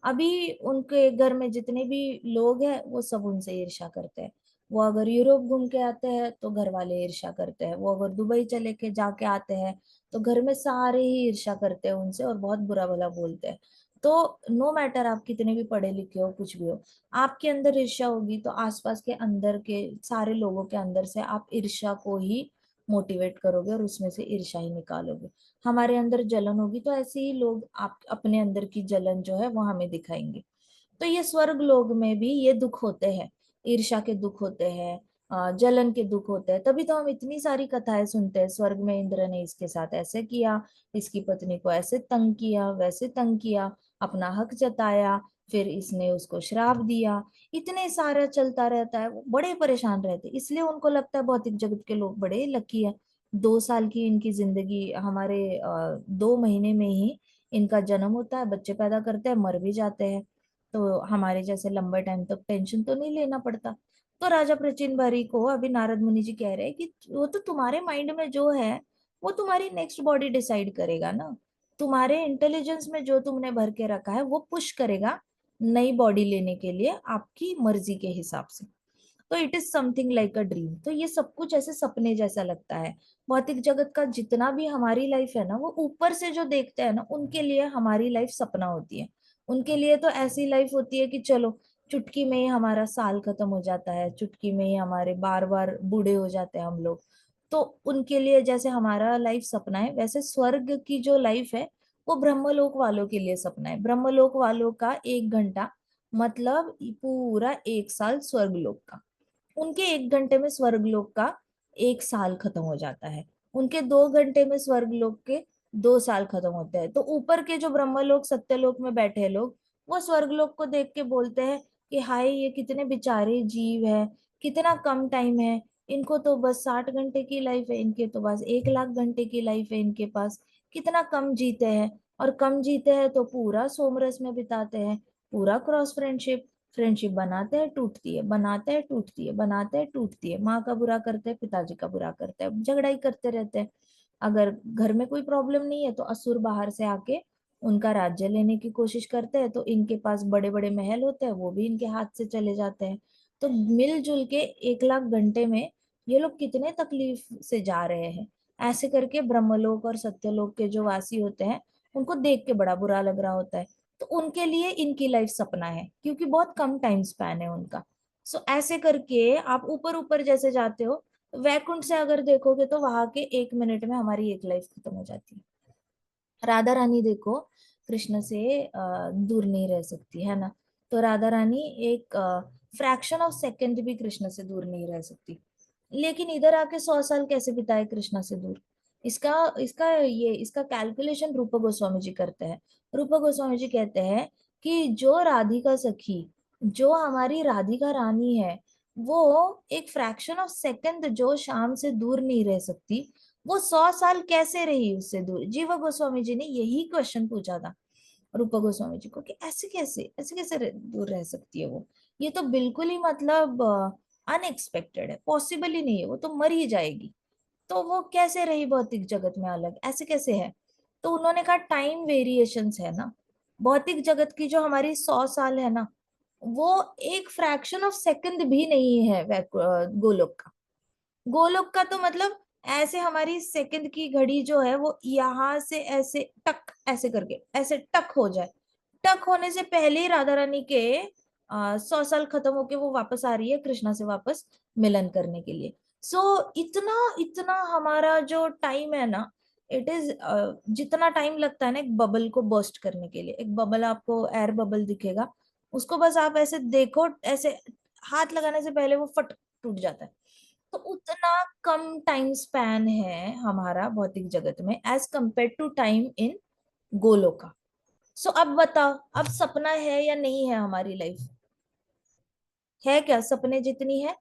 [SPEAKER 1] अभी उनके घर में जितने भी लोग हैं वो सब उनसे ईर्ष्या करते हैं। वो अगर यूरोप घूम के आते हैं तो घर वाले ईर्ष्या करते हैं, वो अगर दुबई चले के जाके आते हैं तो घर में सारे ही ईर्ष्या करते हैं उनसे और बहुत बुरा भला बोलते हैं। तो नो मैटर आप कितने भी पढ़े लिखे हो कुछ भी हो, आपके अंदर ईर्ष्या होगी तो आसपास के अंदर के सारे लोगों के अंदर से आप ईर्ष्या को ही मोटिवेट करोगे और उसमें से ईर्ष्या ही निकालोगे। हमारे अंदर जलन होगी तो ऐसे ही लोग आप अपने अंदर की जलन जो है वो हमें दिखाएंगे। तो ये स्वर्ग लोक में भी ये दुख होते हैं, ईर्ष्या के दुख होते हैं, जलन के दुख होते हैं। तभी तो हम इतनी सारी कथाएं सुनते हैं, स्वर्ग में इंद्र ने इसके साथ ऐसे किया, इसकी पत्नी को ऐसे तंग किया वैसे तंग किया, अपना हक जताया, फिर इसने उसको श्राप दिया। इतने सारा चलता रहता है, वो बड़े परेशान रहते हैं। इसलिए उनको लगता है भौतिक जगत के लोग बड़े लकी है। 2 साल की इनकी जिंदगी, हमारे 2 महीने में ही इनका जन्म होता है, बच्चे पैदा करते हैं, मर भी जाते हैं। तो हमारे जैसे लंबे टाइम तक टेंशन तो नहीं लेना पड़ता। तो राजा प्रचिन बारी को अभी नारद मुनि जी कह रहे हैं कि वो तो तुम्हारे माइंड में जो है वो तुम्हारी नेक्स्ट बॉडी डिसाइड करेगा ना। तुम्हारे इंटेलिजेंस में जो तुमने भर के रखा है वो पुश करेगा नई बॉडी लेने के लिए आपकी मर्जी के हिसाब से। तो it is something like a dream. तो ये सब कुछ ऐसे सपने जैसा लगता है। भौतिक जगत का जितना भी हमारी लाइफ है ना, वो ऊपर से जो देखते हैं ना उनके लिए हमारी लाइफ सपना होती है। उनके लिए तो ऐसी लाइफ होती है कि चलो चुटकी में ही हमारा साल खत्म हो जाता है, चुटकी में ही हमारे बार बार बूढ़े हो जाते हैं हम लोग। तो उनके लिए जैसे हमारा लाइफ सपना है, वैसे स्वर्ग की जो लाइफ है वो ब्रह्मलोक वालों के लिए सपना है। ब्रह्मलोक वालों का 1 घंटा मतलब पूरा 1 साल स्वर्गलोक का। उनके 1 घंटे में स्वर्गलोक का 1 साल खत्म हो जाता है। उनके 2 घंटे में स्वर्गलोक के 2 साल खत्म होते हैं। तो ऊपर के जो ब्रह्मलोक सत्यलोक में बैठे हैं लोग, वो स्वर्गलोक को देख के बोलते हैं कि हाय ये कितने बेचारे जीव है, कितना कम टाइम है। इनको तो बस 60 घंटे की लाइफ है, इनके तो बस 1 लाख घंटे की लाइफ है इनके पास। कितना कम जीते हैं, और कम जीते हैं तो पूरा सोमरस में बिताते हैं, पूरा क्रॉस फ्रेंडशिप। फ्रेंडशिप बनाते हैं टूटती है, बनाते हैं टूटती है, बनाते हैं टूटती है। माँ का बुरा करते हैं, पिताजी का बुरा करते हैं, झगड़ा ही करते रहते हैं। अगर घर में कोई प्रॉब्लम नहीं है तो असुर बाहर से आके उनका राज्य लेने की कोशिश करते हैं। तो इनके पास बड़े बड़े महल होते हैं, वो भी इनके हाथ से चले जाते हैं। तो मिलजुल के 1 लाख घंटे में ये लोग कितने तकलीफ से जा रहे हैं। ऐसे करके ब्रह्मलोक और सत्यलोक के जो वासी होते हैं उनको देख के बड़ा बुरा लग रहा होता है। तो उनके लिए इनकी लाइफ सपना है, क्योंकि बहुत कम टाइम स्पैन है उनका। सो ऐसे करके आप ऊपर ऊपर जैसे जाते हो, वैकुंठ से अगर देखोगे तो वहां के 1 मिनट में हमारी एक लाइफ खत्म हो जाती है। राधा रानी देखो, कृष्ण से दूर नहीं रह सकती है ना। तो राधा रानी एक फ्रैक्शन ऑफ सेकंड भी कृष्ण से दूर नहीं रह सकती। लेकिन इधर आके 100 साल कैसे बिताए कृष्ण से दूर? इसका इसका कैलकुलेशन रूपा गोस्वामी जी करते हैं। रूपा गोस्वामी जी कहते हैं कि जो राधिका सखी, जो हमारी राधिका रानी है, वो एक फ्रैक्शन ऑफ सेकंड जो शाम से दूर नहीं रह सकती, वो 100 साल कैसे रही उससे दूर? जीवा गोस्वामी जी ने यही क्वेश्चन पूछा था रूपा गोस्वामी जी को कि ऐसे कैसे दूर रह सकती है वो? ये तो बिल्कुल ही मतलब अनएक्सपेक्टेड है, पॉसिबल ही नहीं है, वो तो मर ही जाएगी। तो वो कैसे रही भौतिक जगत में अलग, ऐसे कैसे है? तो उन्होंने कहा टाइम वेरिएशंस है ना। भौतिक जगत की जो हमारी 100 साल है ना, वो एक फ्रैक्शन ऑफ सेकंड भी नहीं है गोलोक का। गोलोक का तो मतलब ऐसे हमारी सेकंड की घड़ी जो है वो यहाँ से ऐसे टक ऐसे करके ऐसे टक हो जाए। टक होने से पहले ही राधा रानी के 100 साल खत्म होके वो वापस आ रही है कृष्णा से वापस मिलन करने के लिए। सो इतना इतना हमारा जो टाइम है ना, इट इज जितना टाइम लगता है ना एक बबल को बर्स्ट करने के लिए। एक बबल आपको एयर बबल दिखेगा, उसको बस आप ऐसे देखो, ऐसे हाथ लगाने से पहले वो फट टूट जाता है। तो उतना कम टाइम स्पैन है हमारा भौतिक जगत में as compare to time in Goloka. So अब बताओ, अब सपना है या नहीं है हमारी लाइफ? है क्या सपने जितनी है?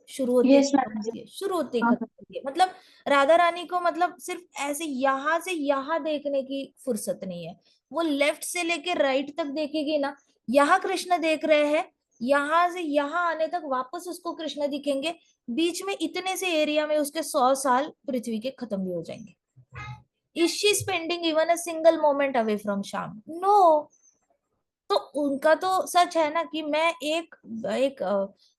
[SPEAKER 1] शुरू होती है
[SPEAKER 2] यस
[SPEAKER 1] खत्म
[SPEAKER 2] मैडम जी।
[SPEAKER 1] होती है, शुरू होती है
[SPEAKER 2] हाँ
[SPEAKER 1] खत्म होती है। मतलब राधा रानी को मतलब सिर्फ ऐसे यहाँ से यहाँ देखने की फुर्सत नहीं है। वो लेफ्ट से लेके राइट तक देखेगी ना, यहाँ कृष्ण देख रहे हैं, यहाँ से यहाँ आने तक वापस उसको कृष्ण दिखेंगे। बीच में इतने से एरिया में उसके 100 साल पृथ्वी के खत्म भी हो जाएंगे। Is she spending even a single moment away from Shyam? No. तो उनका तो सच है ना कि मैं एक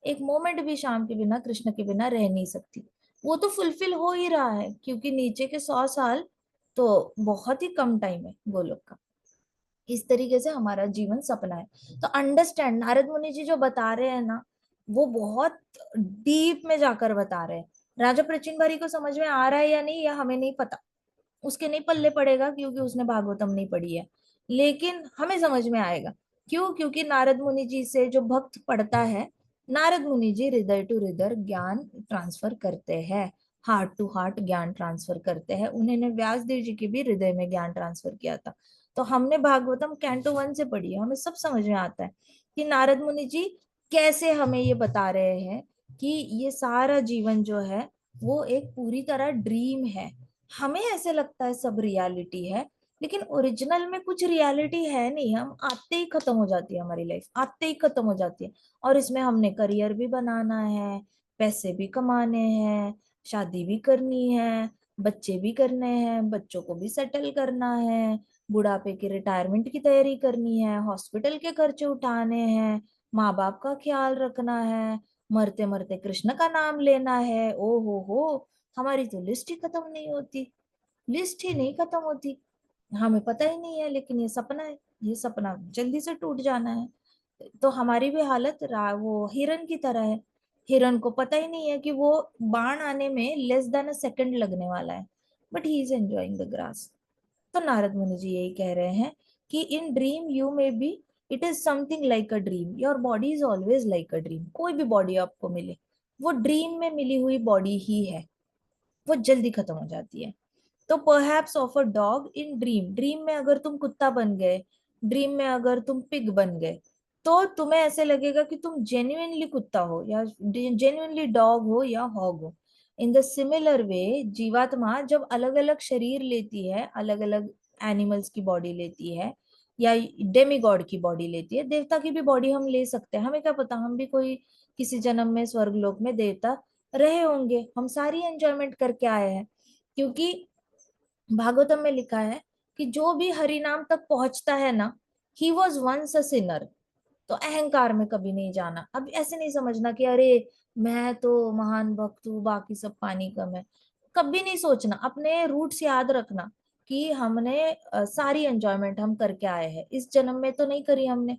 [SPEAKER 1] एक मोमेंट भी शाम के बिना, कृष्ण के बिना रह नहीं सकती। वो तो फुलफिल हो ही रहा है, क्योंकि नीचे के 100 साल तो बहुत ही कम टाइम है गोलोक का। इस तरीके से हमारा जीवन सपना है। तो अंडरस्टैंड, नारद मुनि जी जो बता रहे हैं ना, वो बहुत डीप में जाकर बता रहे हैं। राजा प्रचिन भारी को समझ में आ रहा है या नहीं, या हमें नहीं पता, उसके नहीं पल्ले पड़ेगा, क्योंकि उसने भागवतम नहीं पढ़ी है। लेकिन हमें समझ में आएगा। क्यों? क्योंकि नारद मुनि जी से जो भक्त पढ़ता है, नारद मुनि जी हृदय टू हृदय ज्ञान ट्रांसफर करते हैं, हार्ट टू हार्ट ज्ञान ट्रांसफर करते हैं। उन्होंने व्यास देव जी के भी हृदय में ज्ञान ट्रांसफर किया था। तो हमने भागवतम कैंटो 1 से पढ़ी है, हमें सब समझ में आता है कि नारद मुनि जी कैसे हमें ये बता रहे हैं कि ये सारा जीवन जो है वो एक पूरी तरह ड्रीम है। हमें ऐसे लगता है सब रियलिटी है, लेकिन ओरिजिनल में कुछ रियलिटी है नहीं। हम आते ही खत्म हो जाती है हमारी लाइफ, आते ही खत्म हो जाती है। और इसमें हमने करियर भी बनाना है, पैसे भी कमाने हैं, शादी भी करनी है, बच्चे भी करने हैं, बच्चों को भी सेटल करना है, बुढ़ापे की रिटायरमेंट की तैयारी करनी है, हॉस्पिटल के खर्चे उठाने हैं, माँ बाप का ख्याल रखना है, मरते मरते कृष्ण का नाम लेना है। ओ हो, हमारी तो लिस्ट ही खत्म नहीं होती, लिस्ट ही नहीं खत्म होती। हमें पता ही नहीं है, लेकिन ये सपना है, ये सपना जल्दी से टूट जाना है। तो हमारी भी हालत वो हिरन की तरह है। हिरन को पता ही नहीं है कि वो बाण आने में लेस देन अ सेकंड लगने वाला है, but he is enjoying the grass. तो नारद मुनि जी यही कह रहे हैं कि in dream you may be, it is something like a dream, your body is always like a dream. कोई भी बॉडी आपको मिले, वो ड्रीम में मिली हुई बॉडी ही है, वो जल्दी खत्म हो जाती है। तो perhaps of a dog in dream, dream में अगर तुम कुत्ता बन गए, ड्रीम में अगर तुम पिग बन गए, तो तुम्हें ऐसे लगेगा कि तुम जेन्युइनली कुत्ता हो या जेन्युइनली डॉग हो या हॉग हो। इन द सिमिलर वे, जीवात्मा जब अलग अलग शरीर लेती है, अलग अलग एनिमल्स की बॉडी लेती है, या डेमी गॉड की बॉडी लेती है, देवता की भी बॉडी हम ले सकते हैं। हमें क्या पता, हम भी कोई किसी जन्म में स्वर्ग लोक में देवता रहे होंगे, हम सारी एंजॉयमेंट करके आए हैं। क्योंकि भागवतम में लिखा है कि जो भी हरि नाम तक पहुंचता है ना, he was once a sinner. तो अहंकार में कभी नहीं जाना। अब ऐसे नहीं समझना कि अरे मैं तो महान भक्त हूँ, बाकी सब पानी कम है। कभी नहीं सोचना, अपने रूट्स याद रखना कि हमने सारी एंजॉयमेंट हम करके आए हैं। इस जन्म में तो नहीं करी हमने,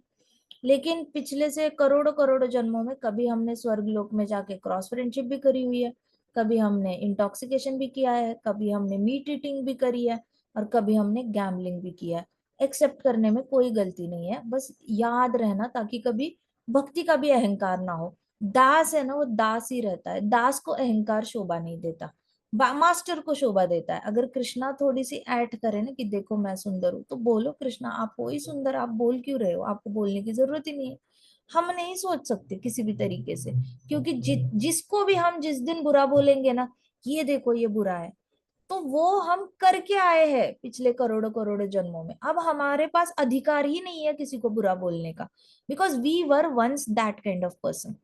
[SPEAKER 1] लेकिन पिछले से करोड़ों करोड़ों जन्मों में कभी हमने स्वर्ग लोक में जाके क्रॉस फ्रेंडशिप भी करी हुई है, कभी हमने इंटॉक्सिकेशन भी किया है, कभी हमने मीट ईटिंग भी करी है, और कभी हमने गैम्बलिंग भी किया है। एक्सेप्ट करने में कोई गलती नहीं है, बस याद रहना, ताकि कभी भक्ति का भी अहंकार ना हो। दास है ना, वो दास ही रहता है, दास को अहंकार शोभा नहीं देता, मास्टर को शोभा देता है। अगर कृष्णा थोड़ी सी ऐड करे ना कि देखो मैं सुंदर हूं, तो बोलो कृष्णा आप हो ही सुंदर, आप बोल क्यों रहे हो, आपको बोलने की जरूरत ही नहीं है। हम नहीं सोच सकते किसी भी तरीके से, क्योंकि जिसको भी हम जिस दिन बुरा बोलेंगे ना, ये देखो ये बुरा है, तो वो हम करके आए हैं पिछले करोड़ों करोड़ों जन्मों में। अब हमारे पास अधिकार ही नहीं है किसी को बुरा बोलने का, because we were once that kind of person.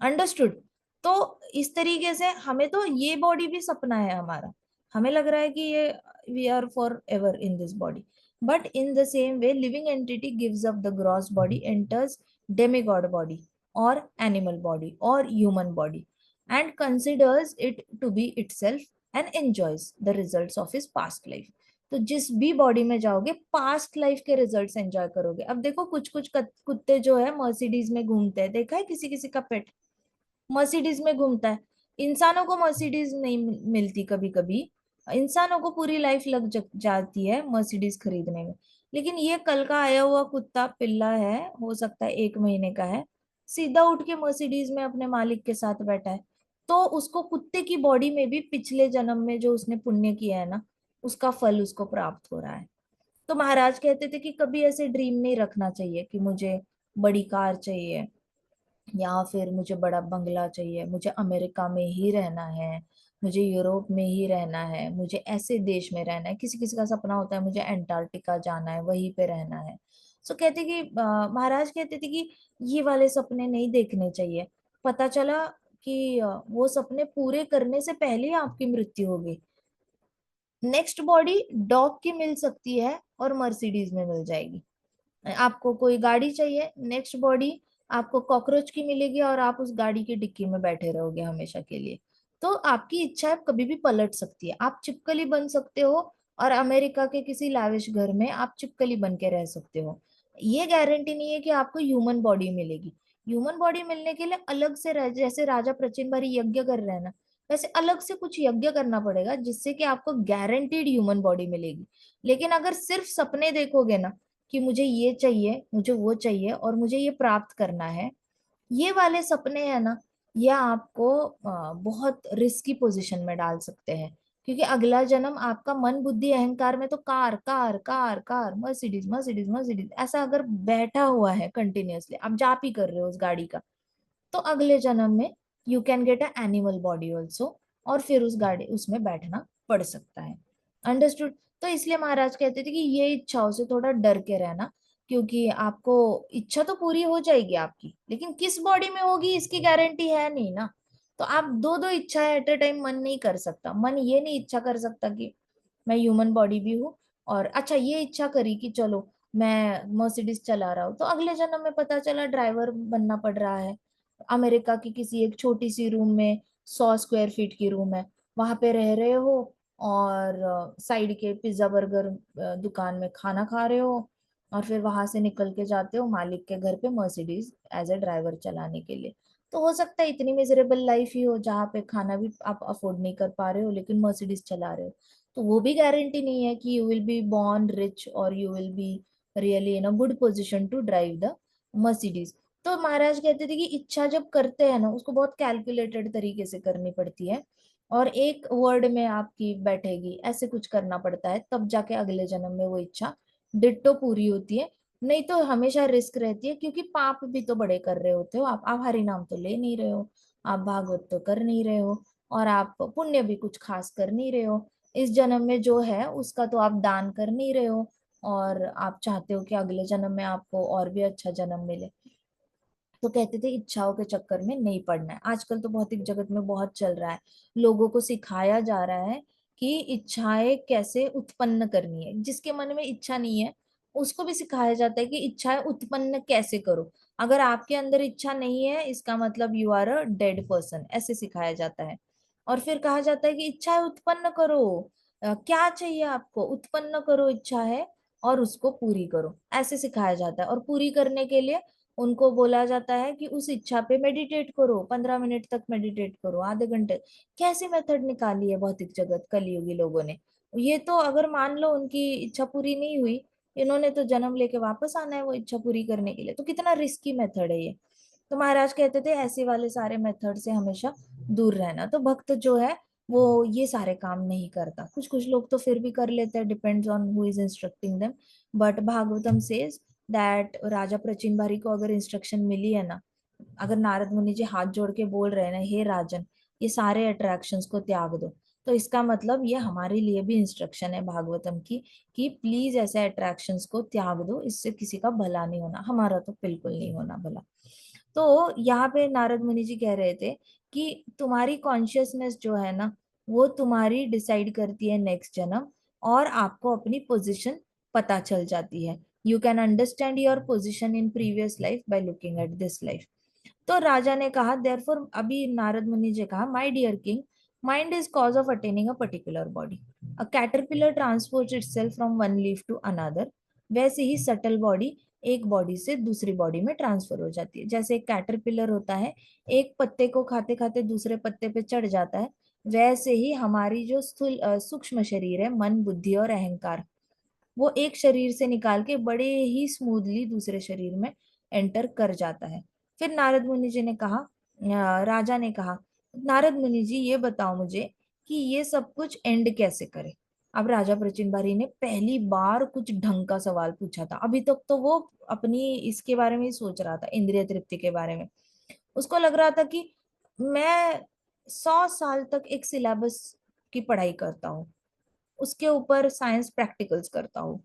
[SPEAKER 1] Understood? तो इस तरीके से हमें तो ये बॉडी भी सपना है हमारा। हमें लग रहा है कि ये we are forever in this body, but in the same way living entity gives up the gross body, enters demigod body और एनिमल बॉडी और human body, and considers it to be itself and enjoys the results of his past life. तो जिस भी body में जाओगे, past life के results enjoy करोगे। अब देखो कुछ कुछ कुत्ते जो है मर्सिडीज में घूमते हैं, देखा है किसी किसी का पेट मर्सिडीज में घूमता है। इंसानों को मर्सिडीज नहीं मिलती, कभी कभी इंसानों को पूरी लाइफ लग जाती है मर्सिडीज खरीदने में। लेकिन ये कल का आया हुआ कुत्ता पिल्ला है, हो सकता है 1 महीने का है, सीधा उठ के मर्सिडीज में अपने मालिक के साथ बैठा है। तो उसको कुत्ते की बॉडी में भी पिछले जन्म में जो उसने पुण्य किया है ना, उसका फल उसको प्राप्त हो रहा है। तो महाराज कहते थे कि कभी ऐसे ड्रीम नहीं रखना चाहिए कि मुझे बड़ी कार चाहिए, या फिर मुझे बड़ा बंगला चाहिए, मुझे अमेरिका में ही रहना है, मुझे यूरोप में ही रहना है, मुझे ऐसे देश में रहना है। किसी किसी का सपना होता है मुझे अंटार्कटिका जाना है, वहीं पे रहना है। सो कहते कि महाराज कहते थे कि ये वाले सपने नहीं देखने चाहिए। पता चला कि वो सपने पूरे करने से पहले ही आपकी मृत्यु होगी। नेक्स्ट बॉडी डॉग की मिल सकती है और मर्सिडीज में मिल जाएगी। आपको कोई गाड़ी चाहिए, नेक्स्ट बॉडी आपको कॉकरोच की मिलेगी और आप उस गाड़ी की डिक्की में बैठे रहोगे हमेशा के लिए। तो आपकी इच्छा कभी भी पलट सकती है। आप चिपकली बन सकते हो और अमेरिका के किसी लाविश घर में आप चिपकली बन के रह सकते हो। ये गारंटी नहीं है कि आपको ह्यूमन बॉडी मिलेगी। ह्यूमन बॉडी मिलने के लिए अलग से जैसे राजा प्रचिन भारी यज्ञ कर रहे हैं ना, वैसे अलग से कुछ यज्ञ करना पड़ेगा जिससे कि आपको गारंटीड ह्यूमन बॉडी मिलेगी। लेकिन अगर सिर्फ सपने देखोगे ना कि मुझे ये चाहिए, मुझे वो चाहिए और मुझे ये प्राप्त करना है, ये वाले सपने हैं ना, ये आपको बहुत रिस्की पोजीशन में डाल सकते हैं। क्योंकि अगला जन्म आपका मन बुद्धि अहंकार में तो car car car car, Mercedes Mercedes Mercedes ऐसा अगर बैठा हुआ है कंटिन्यूअसली, आप जाप ही कर रहे हो उस गाड़ी का, तो अगले जन्म में you can get a animal body also, और फिर उस गाड़ी उसमें बैठना पड़ सकता है। अंडरस्टूड। तो इसलिए महाराज कहते थे कि ये इच्छाओं से थोड़ा डर के रहना, क्योंकि आपको इच्छा तो पूरी हो जाएगी आपकी, लेकिन किस बॉडी में होगी इसकी गारंटी है नहीं ना। तो आप दो दो इच्छाएं एट अ टाइम मन नहीं कर सकता। मन ये नहीं इच्छा कर सकता कि मैं ह्यूमन बॉडी भी हूँ, और अच्छा ये इच्छा करी कि चलो मैं मर्सिडीज चला रहा हूँ, तो अगले जन्म में पता चला ड्राइवर बनना पड़ रहा है। अमेरिका की किसी एक छोटी सी रूम में, 100 स्क्वायर फीट की रूम है, वहां पे रह रहे हो, और साइड के पिज्जा बर्गर दुकान में खाना खा रहे हो, और फिर वहां से निकल के जाते हो मालिक के घर पे मर्सिडीज एज ए ड्राइवर चलाने के लिए। तो हो सकता है इतनी मिजरेबल लाइफ ही हो जहाँ पे खाना भी आप अफोर्ड नहीं कर पा रहे हो लेकिन मर्सिडीज चला रहे हो। तो वो भी गारंटी नहीं है कि you will be born rich और you will be really in a good position to drive the Mercedes. तो महाराज कहते थे कि इच्छा जब करते हैं ना, उसको बहुत कैलकुलेटेड तरीके से करनी पड़ती है, और एक वर्ड में आपकी बैठेगी, ऐसे कुछ करना पड़ता है, तब जाके अगले जन्म में वो इच्छा डिट्टो पूरी होती है। नहीं तो हमेशा रिस्क रहती है, क्योंकि पाप भी तो बड़े कर रहे होते हो आप हरि नाम तो ले नहीं रहे हो, आप भागवत तो कर नहीं रहे हो, और आप पुण्य भी कुछ खास कर नहीं रहे हो। इस जन्म में जो है उसका तो आप दान कर नहीं रहे हो, और आप चाहते हो कि अगले जन्म में आपको और भी अच्छा जन्म मिले। तो कहते थे इच्छाओं के चक्कर में नहीं पड़ना है। आजकल तो भौतिक जगत में बहुत चल रहा है, लोगों को सिखाया जा रहा है कि इच्छाएं कैसे उत्पन्न करनी है। जिसके मन में इच्छा नहीं है उसको भी सिखाया जाता है कि इच्छाएं उत्पन्न कैसे करो। अगर आपके अंदर इच्छा नहीं है इसका मतलब you are a dead person, ऐसे सिखाया जाता है। और फिर कहा जाता है कि इच्छाएं उत्पन्न करो, क्या चाहिए आपको उत्पन्न करो इच्छा है, और उसको पूरी करो, ऐसे सिखाया जाता है। और पूरी करने के लिए उनको बोला जाता है कि उस इच्छा पे मेडिटेट करो, 15 मिनट तक मेडिटेट करो, आधे घंटे। कैसी मेथड निकाली है भौतिक जगत कलयुगी लोगों ने। ये तो अगर मान लो उनकी इच्छा पूरी नहीं हुई, इन्होंने तो जन्म लेके वापस आना है वो इच्छा पूरी करने के लिए, तो कितना रिस्की मेथड है ये। तो महाराज कहते थे ऐसे वाले सारे मेथड से हमेशा दूर रहना। तो भक्त जो है वो ये सारे काम नहीं करता। कुछ कुछ लोग तो फिर भी कर लेते हैं, depends on who is instructing them. But Bhagavatam says that राजा प्रचिन बारी को अगर इंस्ट्रक्शन मिली है ना, अगर नारद मुनि जी हाथ जोड़ के बोल रहे हैं ना, हे राजन ये सारे अट्रैक्शंस को त्याग दो, तो इसका मतलब ये हमारे लिए भी इंस्ट्रक्शन है भागवतम की, कि प्लीज ऐसे अट्रैक्शंस को त्याग दो, इससे किसी का भला नहीं होना, हमारा तो बिल्कुल नहीं होना भला। तो यहाँ पे नारद मुनि जी कह रहे थे कि तुम्हारी कॉन्शियसनेस जो है ना, वो तुम्हारी डिसाइड करती है नेक्स्ट जन्म, और आपको अपनी पोजीशन पता चल जाती है। You can understand your position in previous life by looking at this life. तो राजा ने कहा देयरफॉर, अभी नारद मुनि जी कहा, my dear king, mind is cause of attaining a particular body. A caterpillar transports itself from one leaf to another. वैसे ही subtle body एक body से दूसरी बॉडी में ट्रांसफर हो जाती है। जैसे एक कैटरपिलर होता है, एक पत्ते को खाते खाते दूसरे पत्ते पे चढ़ जाता है, वैसे ही हमारी जो स्थूल सूक्ष्म शरीर है, मन बुद्धि और अहंकार, वो एक शरीर से निकाल के बड़े ही स्मूथली दूसरे शरीर में एंटर कर जाता है। फिर नारद मुनि जी ने कहा, राजा ने कहा, नारद मुनि जी ये बताओ मुझे कि ये सब कुछ एंड कैसे करे। अब राजा प्रचिनबारी ने पहली बार कुछ ढंग का सवाल पूछा था। अभी तक तो वो अपनी इसके बारे में ही सोच रहा था, इंद्रिय तृप्ति के बारे में। उसको लग रहा था कि मैं 100 साल तक एक सिलेबस की पढ़ाई करता हूँ, उसके ऊपर साइंस प्रैक्टिकल्स करता हूँ,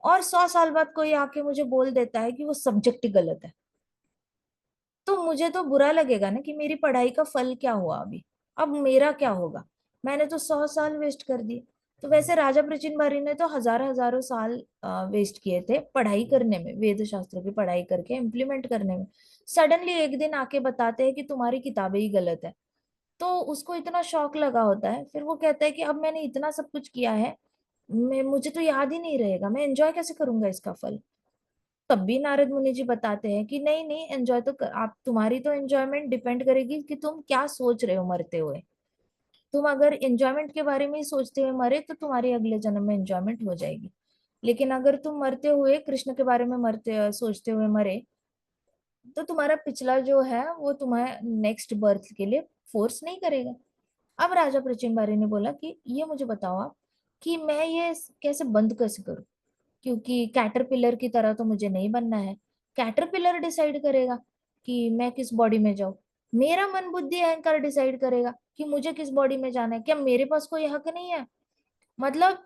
[SPEAKER 1] और 100 साल बाद कोई आके मुझे बोल देता है कि वो सब्जेक्ट ही गलत है, तो मुझे तो बुरा लगेगा ना कि मेरी पढ़ाई का फल क्या हुआ अभी। अब मेरा क्या होगा? मैंने तो 100 साल वेस्ट कर दिए। तो वैसे राजा प्रचिनबारी ने तो हजारों साल वेस्ट किए थे पढ़ाई करने में, वेद शास्त्रों की पढ़ाई करके इम्प्लीमेंट करने में। सडनली एक दिन आके बताते हैं कि तुम्हारी किताबें ही गलत है, तो उसको इतना शौक लगा होता है। फिर वो कहता है कि अब मैंने इतना सब कुछ किया है, मैं मुझे तो याद ही नहीं रहेगा, मैं एंजॉय कैसे करूंगा इसका फल। तब भी नारद मुनि जी बताते हैं कि नहीं नहीं, एंजॉय तो आप, तुम्हारी तो एंजॉयमेंट डिपेंड करेगी कि तुम क्या सोच रहे हो मरते हुए। तुम अगर एंजॉयमेंट के बारे में ही सोचते हुए मरे तो तुम्हारी अगले जन्म में एंजॉयमेंट हो जाएगी। लेकिन अगर तुम मरते हुए कृष्ण के बारे में मरते सोचते हुए मरे, तो तुम्हारा पिछला जो है वो तुम्हारे नेक्स्ट बर्थ के लिए फोर्स नहीं करेगा। अब राजा प्रचिनबारी ने बोला कि ये मुझे बताओ आप, कि मैं ये कैसे बंद कैसे करूं, क्योंकि कैटरपिलर की तरह तो मुझे नहीं बनना है। कैटरपिलर डिसाइड करेगा कि मैं किस बॉडी में जाऊं, मेरा मन बुद्धि अहंकार डिसाइड करेगा कि मुझे किस बॉडी में जाना है। क्या मेरे पास कोई हक नहीं है? मतलब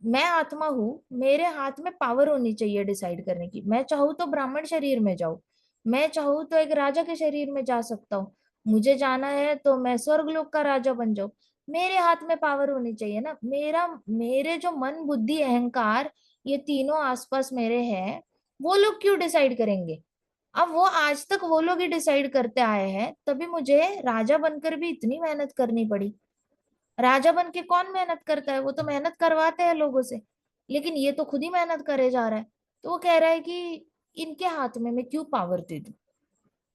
[SPEAKER 1] मैं आत्मा हूँ, मेरे हाथ में पावर होनी चाहिए डिसाइड करने की। मैं चाहूँ तो ब्राह्मण शरीर में जाऊं, मैं चाहूँ तो एक राजा के शरीर में जा सकता हूँ, मुझे जाना है तो मैं स्वर्गलोक का राजा बन जाऊं। मेरे हाथ में पावर होनी चाहिए ना। मेरे जो मन बुद्धि अहंकार, ये तीनों आसपास मेरे हैं, वो लोग क्यों डिसाइड करेंगे? अब वो आज तक वो लोग ही डिसाइड करते आए हैं, तभी मुझे राजा बनकर भी इतनी मेहनत करनी पड़ी। राजा बन के कौन मेहनत करता है? वो तो मेहनत करवाते हैं लोगों से, लेकिन ये तो खुद ही मेहनत करे जा रहा है। तो वो कह रहा है कि इनके हाथ में मैं क्यों पावर दे दूं?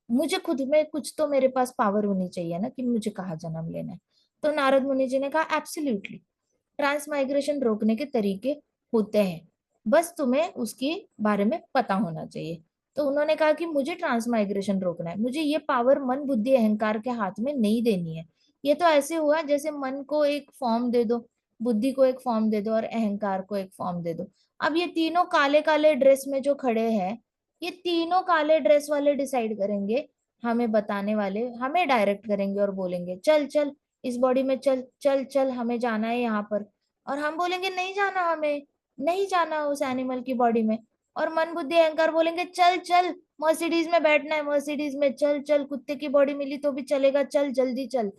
[SPEAKER 1] मुझे खुद में कुछ तो मेरे पास पावर होनी चाहिए ना, कि मुझे कहाँ जन्म लेना है। तो नारद मुनि जी ने कहा एब्सोल्युटली, ट्रांसमाइग्रेशन रोकने के तरीके होते हैं, बस तुम्हें उसके बारे में पता होना चाहिए। तो उन्होंने कहा कि मुझे ट्रांसमाइग्रेशन रोकना है, मुझे ये पावर मन बुद्धि अहंकार के हाथ में नहीं देनी है। ये तो ऐसे हुआ जैसे मन को एक फॉर्म दे दो, बुद्धि को एक फॉर्म दे दो और अहंकार को एक फॉर्म दे दो। अब ये तीनों काले काले ड्रेस में जो खड़े हैं, ये तीनों काले ड्रेस वाले डिसाइड करेंगे, हमें बताने वाले हमें डायरेक्ट करेंगे और बोलेंगे चल चल इस बॉडी में चल, चल चल हमें जाना है यहाँ पर। और हम बोलेंगे नहीं जाना, हमें नहीं जाना उस एनिमल की बॉडी में। और मन बुद्धि अहंकार बोलेंगे चल चल, मर्सिडीज में बैठना है, मर्सिडीज में चल चल, कुत्ते की बॉडी मिली तो भी चलेगा, चल जल्दी चल।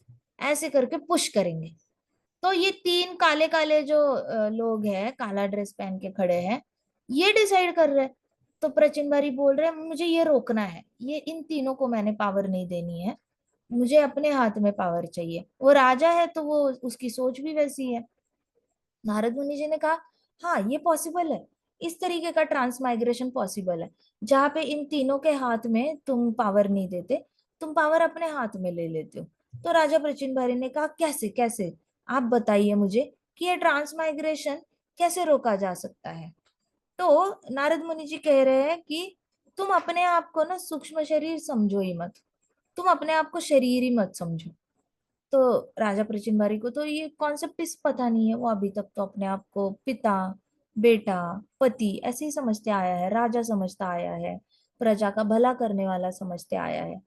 [SPEAKER 1] ऐसे करके पुश करेंगे। तो ये तीन काले काले जो लोग हैं, काला ड्रेस पहन के खड़े हैं, ये डिसाइड कर रहे हैं। तो प्रचिनबारी बोल रहे हैं मुझे ये रोकना है, ये इन तीनों को मैंने पावर नहीं देनी है, मुझे अपने हाथ में पावर चाहिए। वो राजा है तो वो उसकी सोच भी वैसी है। नारद मुनि जी ने कहा हाँ ये पॉसिबल है, इस तरीके का ट्रांसमाइग्रेशन पॉसिबल है, जहाँ पे इन तीनों के हाथ में तुम पावर नहीं देते, तुम पावर अपने हाथ में ले लेते हो। तो राजा प्रचिनबारी ने कहा कैसे कैसे, आप बताइए मुझे कि ये ट्रांसमाइग्रेशन कैसे रोका जा सकता है। तो नारद मुनि जी कह रहे हैं कि तुम अपने आप को ना सूक्ष्म शरीर समझो ही मत, तुम अपने आप को शरीर ही मत समझो। तो राजा प्रचिनबारी को तो ये कॉन्सेप्ट इस पता नहीं है, वो अभी तक तो अपने आप को पिता, बेटा, पति ऐसे ही समझते आया है, राजा समझता आया है, प्रजा का भला करने वाला समझते आया है।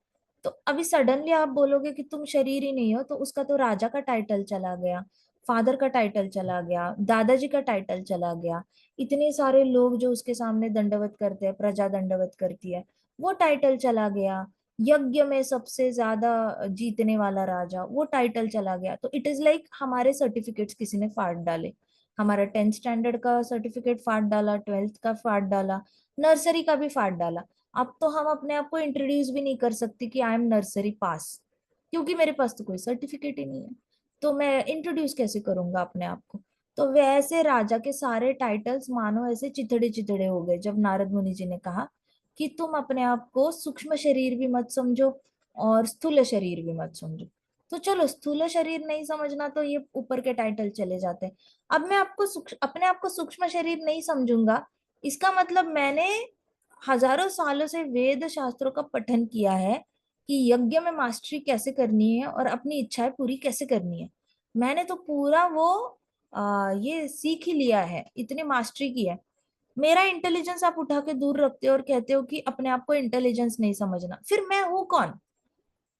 [SPEAKER 1] तो अभी सडनली आप बोलोगे कि तुम शरीर ही नहीं हो, तो उसका तो राजा का टाइटल चला गया, फादर का टाइटल चला गया, दादाजी का टाइटल चला गया, इतने सारे लोग जो उसके सामने दंडवत करते हैं, प्रजा दंडवत करती है, वो टाइटल चला गया, यज्ञ में सबसे ज्यादा जीतने वाला राजा, वो टाइटल चला गया। तो इट इज लाइक हमारे सर्टिफिकेट्स किसी ने फाड़ डाले, हमारा 10th स्टैंडर्ड का सर्टिफिकेट फाड़ डाला, 12th का फाड़ डाला, नर्सरी का भी फाड़ डाला। अब तो हम अपने आप को इंट्रोड्यूस भी नहीं कर सकते कि आई एम नर्सरी पास, क्योंकि मेरे पास तो कोई सर्टिफिकेट ही नहीं है। तो मैं इंट्रोड्यूस कैसे करूंगा अपने आप को? तो वैसे राजा के सारे टाइटल्स मानो ऐसे चिथड़े चिथड़े हो गए जब नारद मुनि जी ने कहा कि तुम अपने आप को सूक्ष्म शरीर भी मत समझो और स्थूल शरीर भी मत समझो। तो चलो स्थूल शरीर नहीं समझना तो ये ऊपर के टाइटल चले जाते हैं। अब मैं अपने आप को सूक्ष्म शरीर नहीं समझूंगा, इसका मतलब मैंने हजारों सालों से वेद शास्त्रों का पठन किया है कि यज्ञ में मास्टरी कैसे करनी है और अपनी इच्छाएं पूरी कैसे करनी है। मैंने तो पूरा वो ये सीख ही लिया है, इतनी मास्टरी की है। मेरा इंटेलिजेंस आप उठा के दूर रखते हो और कहते हो कि अपने आप को इंटेलिजेंस नहीं समझना, फिर मैं हूं कौन?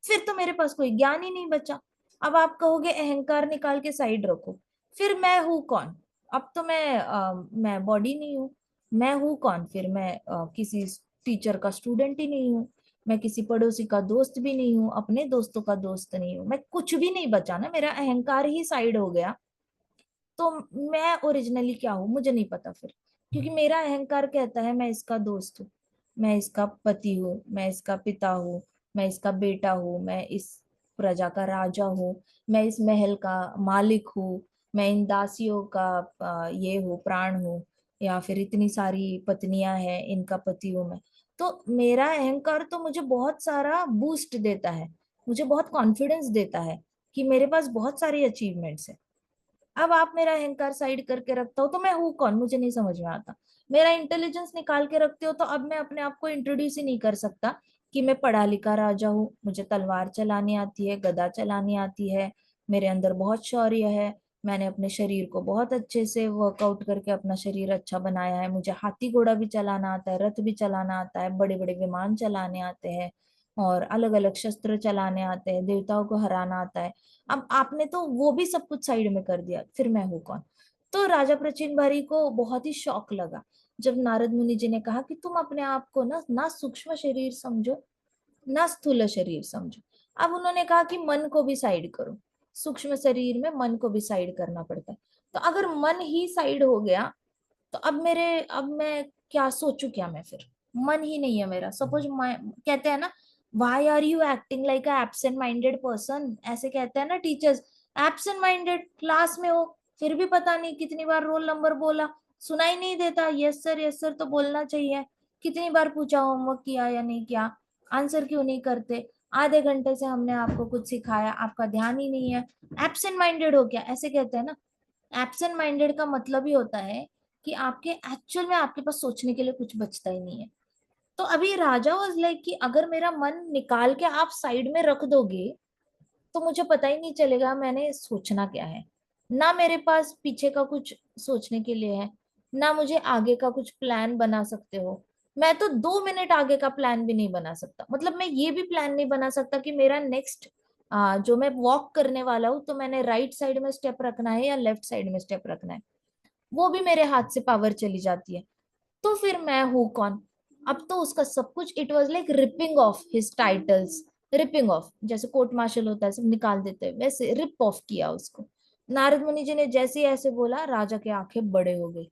[SPEAKER 1] फिर तो मेरे पास कोई ज्ञान ही नहीं बचा। अब आप कहोगे अहंकार निकाल के साइड रखो, फिर मैं हूं कौन? अब तो मैं बॉडी नहीं हूँ। मैं हूं कौन फिर? मैं किसी टीचर का स्टूडेंट ही नहीं हूँ, मैं किसी पड़ोसी का दोस्त भी नहीं हूँ, अपने दोस्तों का दोस्त नहीं हूँ, मैं कुछ भी नहीं बचा ना, मेरा अहंकार ही साइड हो गया। तो मैं ओरिजिनली क्या हूँ मुझे नहीं पता फिर, क्योंकि मेरा अहंकार कहता है मैं इसका दोस्त हूँ, मैं इसका पति हूँ, मैं इसका पिता हूँ, मैं इसका बेटा हूँ, मैं इस प्रजा का राजा हूँ, मैं इस महल का मालिक हूँ, मैं इन दासियों का ये हूँ, प्राण हूँ, या फिर इतनी सारी पत्नियां हैं इनका पति हूँ मैं। तो मेरा अहंकार तो मुझे बहुत सारा बूस्ट देता है, मुझे बहुत कॉन्फिडेंस देता है कि मेरे पास बहुत सारी अचीवमेंट्स है। अब आप मेरा अहंकार साइड करके रखता हो तो मैं हूँ कौन मुझे नहीं समझ में आता। मेरा इंटेलिजेंस निकाल के रखते हो तो अब मैं अपने आप को इंट्रोड्यूस ही नहीं कर सकता कि मैं पढ़ा लिखा राजा हूँ, मुझे तलवार चलानी आती है, गदा चलानी आती है, मेरे अंदर बहुत शौर्य है, मैंने अपने शरीर को बहुत अच्छे से वर्कआउट करके अपना शरीर अच्छा बनाया है, मुझे हाथी घोड़ा भी चलाना आता है, रथ भी चलाना आता है, बड़े बड़े विमान चलाने आते हैं, और अलग अलग शस्त्र चलाने आते हैं, देवताओं को हराना आता है। अब आपने तो वो भी सब कुछ साइड में कर दिया, फिर मैं हूं कौन? तो राजा प्रचिन बारी को बहुत ही शौक लगा जब नारद मुनि जी ने कहा कि तुम अपने आप को ना ना सूक्ष्म शरीर समझो, ना स्थूल शरीर समझो। अब उन्होंने कहा कि मन को भी साइड करो, सूक्ष्म शरीर में मन को भी साइड करना पड़ता है। तो अगर मन ही साइड हो गया तो अब मैं क्या सोचूं, क्या मैं फिर? मन ही नहीं है मेरा। सपोज कहते हैं ना, why are you acting like a absent minded person, ऐसे कहते हैं ना टीचर्स। एब्सेंट माइंडेड क्लास में हो, फिर भी पता नहीं कितनी बार रोल नंबर बोला, सुनाई नहीं देता, यस सर तो बोलना चाहिए, कितनी बार पूछा होमवर्क किया या नहीं किया, आंसर क्यों नहीं करते, आधे घंटे से हमने आपको कुछ सिखाया, आपका ध्यान ही नहीं है, एब्सेंट माइंडेड हो क्या, ऐसे कहते हैं ना। एब्सेंट माइंडेड का मतलब ही होता है कि आपके एक्चुअल में आपके पास सोचने के लिए कुछ बचता ही नहीं है। तो अभी राजा वाज लाइक कि अगर मेरा मन निकाल के आप साइड में रख दोगे तो मुझे पता ही नहीं चलेगा मैंने सोचना क्या है, ना मेरे पास पीछे का कुछ सोचने के लिए है, ना मुझे आगे का कुछ प्लान बना सकते हो। मैं तो 2 मिनट आगे का प्लान भी नहीं बना सकता, मतलब मैं ये भी प्लान नहीं बना सकता कि मेरा नेक्स्ट जो मैं वॉक करने वाला हूँ तो मैंने राइट साइड में स्टेप रखना है या लेफ्ट साइड में स्टेप रखना है, वो भी मेरे हाथ से पावर चली जाती है। तो फिर मैं हूं कौन? अब तो उसका सब कुछ, it was like ripping off his titles, ripping off जैसे कोर्ट मार्शल होता है सब निकाल देते हैं, वैसे रिप ऑफ किया उसको। नारद मुनि जी ने जैसे ही ऐसे बोला, राजा के आंखें बड़े हो गई।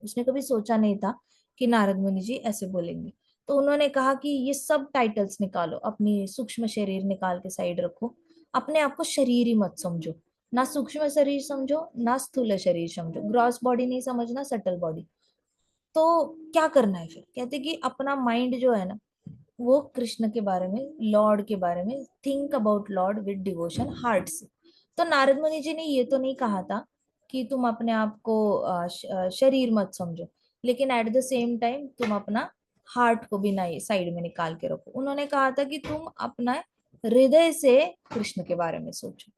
[SPEAKER 1] उसने कभी सोचा नहीं था कि नारद मुनि जी ऐसे बोलेंगे। तो उन्होंने कहा कि ये सब टाइटल्स निकालो, अपनी सूक्ष्म शरीर निकाल के साइड रखो, अपने आप को शरीर ही मत समझो, ना सूक्ष्म शरीर समझो ना स्थूल शरीर समझो, ग्रॉस बॉडी नहीं समझना, सटल बॉडी। तो क्या करना है फिर? कहते कि अपना माइंड जो है ना, वो कृष्ण के बारे में, लॉर्ड के बारे में, think about Lord with devotion heart से। तो नारद मुनि जी ने ये तो नहीं कहा था कि तुम अपने आप को शरीर मत समझो, लेकिन एट द सेम टाइम तुम अपना हार्ट को भी ना साइड में निकाल के रखो। उन्होंने कहा था कि तुम अपना हृदय से कृष्ण के बारे में सोचो,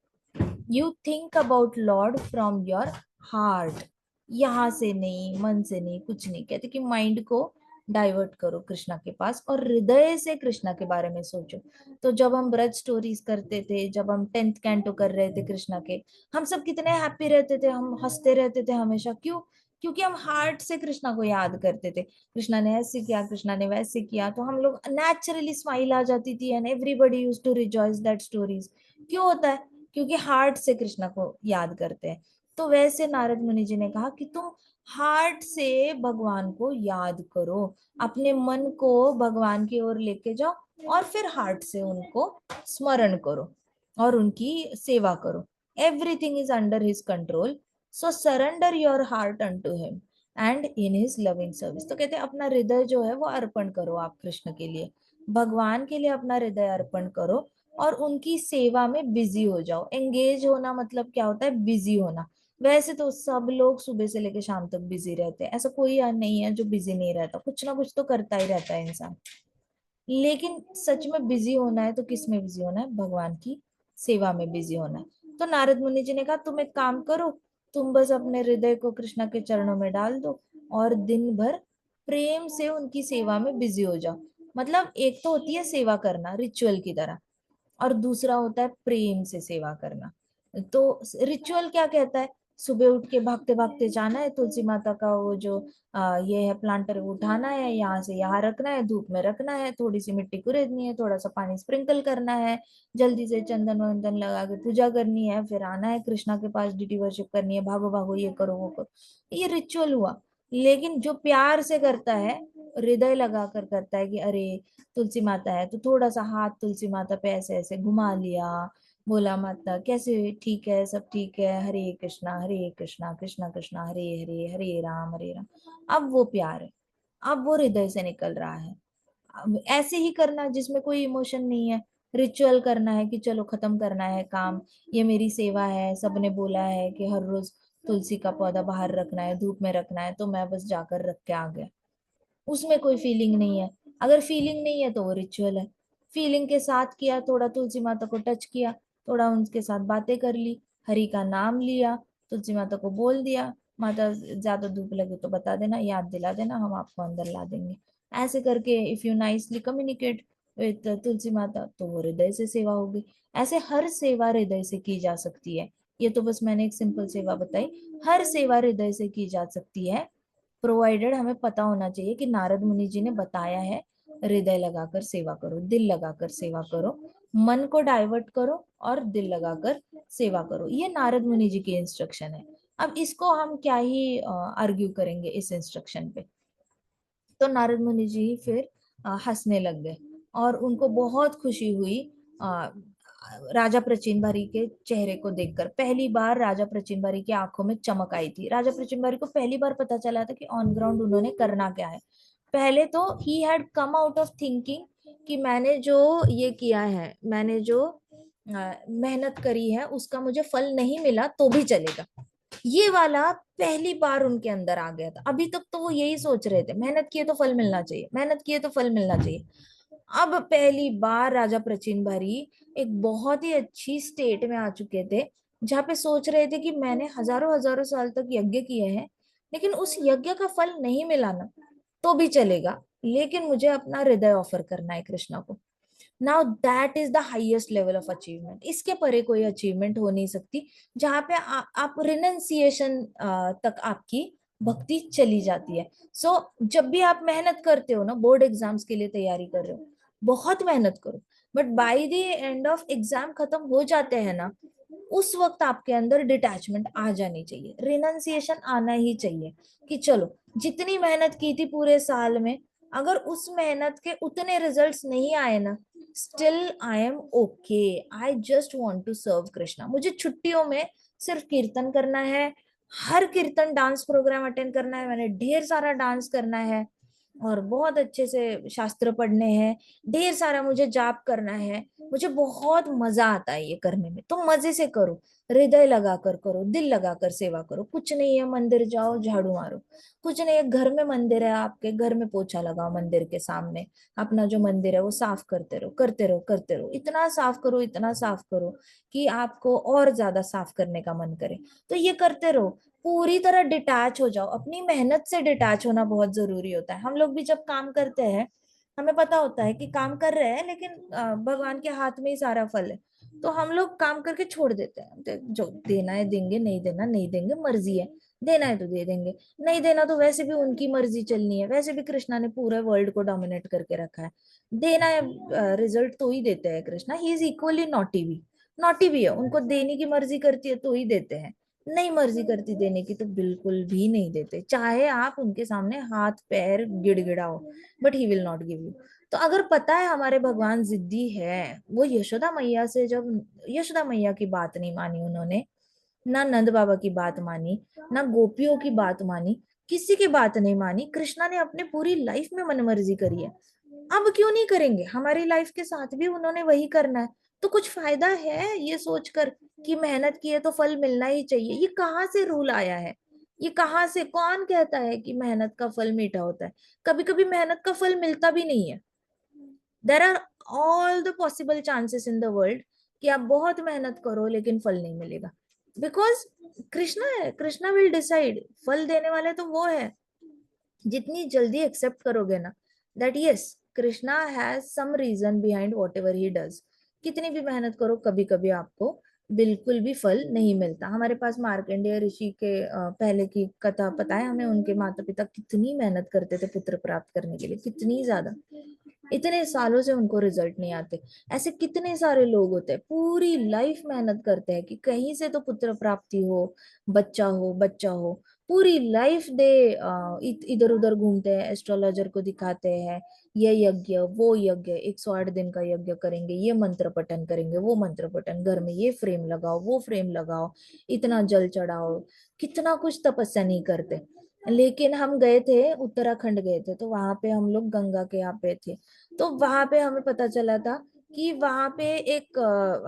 [SPEAKER 1] you think about Lord from your heart, यहाँ से नहीं, मन से नहीं, कुछ नहीं। कहते कि माइंड को डाइवर्ट करो कृष्णा के पास और हृदय से कृष्णा के बारे में सोचो। तो जब हम ब्रज स्टोरीज करते थे, जब हम 10th कैंटो कर रहे थे कृष्णा के, हम सब कितने हैप्पी रहते थे, हम हंसते रहते थे हमेशा। क्यों? क्योंकि हम हार्ट से कृष्णा को याद करते थे। कृष्णा ने ऐसे किया, कृष्णा ने वैसे किया, तो हम लोग नेचुरली स्माइल आ जाती थी and everybody used to rejoice that stories. क्यों होता है? क्योंकि हार्ट से कृष्णा को याद करते हैं। तो वैसे नारद मुनि जी ने कहा कि तुम हार्ट से भगवान को याद करो, अपने मन को भगवान की ओर लेके जाओ, और फिर हार्ट से उनको स्मरण करो और उनकी सेवा करो। Everything is under his control, so surrender your heart unto him and in his loving service. तो कहते हैं अपना हृदय जो है वो अर्पण करो आप कृष्ण के लिए, भगवान के लिए अपना हृदय अर्पण करो, और उनकी सेवा में बिजी हो जाओ। एंगेज होना मतलब क्या होता है? बिजी होना। वैसे तो सब लोग सुबह से लेकर शाम तक बिजी रहते हैं, ऐसा कोई नहीं है जो बिजी नहीं रहता, कुछ ना कुछ तो करता ही रहता है इंसान। लेकिन सच में बिजी होना है तो किस में बिजी होना है? भगवान की सेवा में बिजी होना है। तो नारद मुनि जी ने कहा तुम एक काम करो, तुम बस अपने हृदय को कृष्णा के चरणों में डाल दो और दिन भर प्रेम से उनकी सेवा में बिजी हो जाओ। मतलब एक तो होती है सेवा करना रिचुअल की तरह, और दूसरा होता है प्रेम से सेवा करना। तो रिचुअल क्या कहता है, सुबह उठ के भागते भागते जाना है, तुलसी माता का वो जो ये है प्लांटर उठाना है, यहाँ से यहाँ रखना है, धूप में रखना है, थोड़ी सी मिट्टी कुरेदनी है, थोड़ा सा पानी स्प्रिंकल करना है, जल्दी से चंदन वंदन लगा के पूजा करनी है, फिर आना है कृष्णा के पास, डीटी वर्शिप करनी है, भागो भागो ये करो वो करो। ये रिचुअल हुआ। लेकिन जो प्यार से करता है, हृदय लगा कर करता है कि अरे तुलसी माता है, तो थोड़ा सा हाथ तुलसी माता पे ऐसे ऐसे घुमा लिया, बोला माता कैसे, ठीक है सब ठीक है, हरे कृष्णा कृष्णा कृष्णा हरे हरे, हरे राम। अब वो प्यार है, अब वो हृदय से निकल रहा है। अब ऐसे ही करना जिसमें कोई इमोशन नहीं है, रिचुअल करना है कि चलो खत्म करना है काम, ये मेरी सेवा है, सबने बोला है कि हर रोज तुलसी का पौधा बाहर रखना है, धूप में रखना है, तो मैं बस जाकर रख के आ गया। उसमें कोई फीलिंग नहीं है। अगर फीलिंग नहीं है तो वो रिचुअल है। फीलिंग के साथ किया, थोड़ा तुलसी माता को टच किया, थोड़ा उनके साथ बातें कर ली, हरि का नाम लिया, तुलसी माता को बोल दिया, माता ज्यादा धूप लगे तो बता देना, याद दिला देना, हम आपको अंदर ला देंगे। ऐसे करके if you nicely communicate with Tulsi माता, तो वो हृदय से सेवा होगी। ऐसे हर सेवा हृदय से की जा सकती है। ये तो बस मैंने एक सिंपल सेवा बताई। हर सेवा हृदय से की जा सकती है, प्रोवाइडेड हमें पता होना चाहिए कि नारद मुनि जी ने बताया है हृदय लगाकर सेवा करो, दिल लगाकर सेवा करो, मन को डाइवर्ट करो और दिल लगाकर सेवा करो। ये नारद मुनि जी की इंस्ट्रक्शन है। अब इसको हम क्या ही आर्ग्यू करेंगे इस इंस्ट्रक्शन पे। तो नारद मुनि जी फिर हंसने लग गए और उनको बहुत खुशी हुई अ, राजा प्रचिनबारी के चेहरे को देखकर। पहली बार राजा प्रचिनबारी की आंखों में चमक आई थी। राजा प्रचिनबारी को पहली बार पता चला था कि ऑन ग्राउंड उन्होंने करना क्या है। पहले तो he had come out of thinking कि मैंने जो ये किया है, मैंने जो मेहनत करी है, उसका मुझे फल नहीं मिला तो भी चलेगा। ये वाला पहली बार उनके अंदर आ गया था। अभी तक तो वो यही सोच रहे थे, मेहनत किए तो फल मिलना चाहिए, मेहनत किए तो फल मिलना चाहिए। अब पहली बार राजा प्रचिन भारी एक बहुत ही अच्छी स्टेट में आ चुके थे, जहाँ पे सोच रहे थे कि मैंने हजारों हजारों साल तक यज्ञ किए हैं, लेकिन उस यज्ञ का फल नहीं मिला ना तो भी चलेगा, लेकिन मुझे अपना हृदय ऑफर करना है कृष्णा को। Now that is the highest level of achievement. इसके परे कोई अचीवमेंट हो नहीं सकती, जहां पे आप रिनंसिएशन तक आपकी भक्ति चली जाती है। सो जब भी आप मेहनत करते हो ना, बोर्ड एग्जाम्स के लिए तैयारी कर रहे हो, बहुत मेहनत करो, but by the end of exam खत्म हो जाते हैं ना, उस वक्त आपके अंदर डिटैचमेंट आ जानी चाहिए, रिनंसिएशन आना ही चाहिए कि चलो जितनी मेहनत की थी पूरे साल में, अगर उस मेहनत के उतने रिजल्ट्स नहीं आए ना, still I am okay, I just want to serve Krishna. मुझे छुट्टियों में सिर्फ कीर्तन करना है, हर कीर्तन डांस प्रोग्राम अटेंड करना है, मैंने ढेर सारा डांस करना है, और बहुत अच्छे से शास्त्र पढ़ने हैं, ढेर सारा मुझे जाप करना है। मुझे बहुत मजा आता है ये करने में, तो मजे से करो, हृदय लगा कर करो, दिल लगा कर सेवा करो। कुछ नहीं है, मंदिर जाओ झाड़ू मारो, कुछ नहीं है, घर में मंदिर है आपके, घर में पोछा लगाओ मंदिर के सामने, अपना जो मंदिर है वो साफ करते रहो करते रहो करते रहो, इतना साफ करो इतना साफ करो कि आपको और ज्यादा साफ करने का मन करे। तो ये करते रहो, पूरी तरह डिटैच हो जाओ। अपनी मेहनत से डिटैच होना बहुत जरूरी होता है। हम लोग भी जब काम करते हैं, हमें पता होता है कि काम कर रहे हैं, लेकिन भगवान के हाथ में ही सारा फल है, तो हम लोग काम करके छोड़ देते हैं, जो देना है देंगे, नहीं देना नहीं देंगे, मर्जी है, देना है तो दे देंगे, नहीं देना तो वैसे भी उनकी मर्जी चलनी है, वैसे भी कृष्णा ने पूरे वर्ल्ड को डोमिनेट करके रखा है। देना है रिजल्ट तो ही देते हैं Krishna, he is equally naughty भी, नॉटी भी है, उनको देने की मर्जी करती है तो ही देते हैं, नहीं मर्जी करती देने की तो बिल्कुल भी नहीं देते, चाहे आप उनके सामने हाथ पैर गिड़गिड़ाओ, but he will not give you. तो अगर पता है हमारे भगवान जिद्दी है, वो यशोदा मैया से जब यशोदा मैया की बात नहीं मानी उन्होंने, ना नंद बाबा की बात मानी, ना गोपियों की बात मानी, किसी की बात नहीं मानी, कृष्णा ने अपने पूरी लाइफ में मनमर्जी करी है, अब क्यों नहीं करेंगे हमारी लाइफ के साथ भी उन्होंने वही करना है। तो कुछ फायदा है ये सोचकर कि मेहनत की है तो फल मिलना ही चाहिए? ये कहाँ से रूल आया है? ये कहाँ से, कौन कहता है कि मेहनत का फल मीठा होता है? कभी कभी मेहनत का फल मिलता भी नहीं है। There are all the possible chances in the world कि आप बहुत मेहनत करो लेकिन फल नहीं मिलेगा। बिकॉज कृष्णा है, कृष्णा विल डिसाइड, फल देने वाले तो वो है। जितनी जल्दी एक्सेप्ट करोगे ना that yes Krishna has some reason behind whatever he does, कितनी भी मेहनत करो कभी कभी आपको बिल्कुल भी फल नहीं मिलता। हमारे पास मार्कंडेय ऋषि के पहले की कथा पता है हमें, उनके माता पिता कितनी मेहनत करते थे पुत्र प्राप्त करने के लिए, कितनी ज्यादा, इतने सालों से उनको रिजल्ट नहीं आते। ऐसे कितने सारे लोग होते हैं पूरी लाइफ मेहनत करते हैं कि कहीं से तो पुत्र प्राप्ति हो, बच्चा हो, बच्चा हो। पूरी लाइफ दे इधर उधर घूमते हैं, एस्ट्रोलॉजर को दिखाते हैं, ये यज्ञ वो यज्ञ, 108 दिन का यज्ञ करेंगे, ये मंत्र पठन करेंगे, वो मंत्र पठन, घर में ये फ्रेम लगाओ, वो फ्रेम लगाओ, इतना जल चढ़ाओ, कितना कुछ तपस्या नहीं करते। लेकिन हम गए थे, उत्तराखंड गए थे, तो वहां पे हम लोग गंगा के यहाँ पे थे। तो वहां पे हमें पता चला था कि वहां पे एक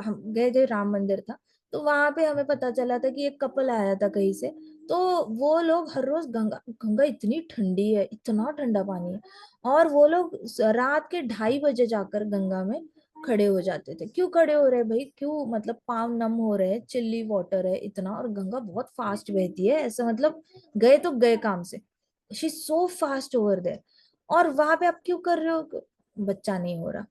[SPEAKER 1] हम गए थे, राम मंदिर था। तो वहां पे हमें पता चला था कि एक कपल आया था कहीं से। तो वो लोग हर रोज गंगा, गंगा इतनी ठंडी है, इतना ठंडा पानी है, और वो लोग रात के 2:30 बजे जाकर गंगा में खड़े हो जाते थे। क्यों खड़े हो रहे हैं भाई, क्यों, मतलब पाँव नम हो रहे हैं, चिल्ली वाटर है इतना, और गंगा बहुत फास्ट बहती है, ऐसा मतलब गए तो गए काम से, she so fast over there. और वहां पे आप क्यों कर रहे हो, बच्चा नहीं हो रहा।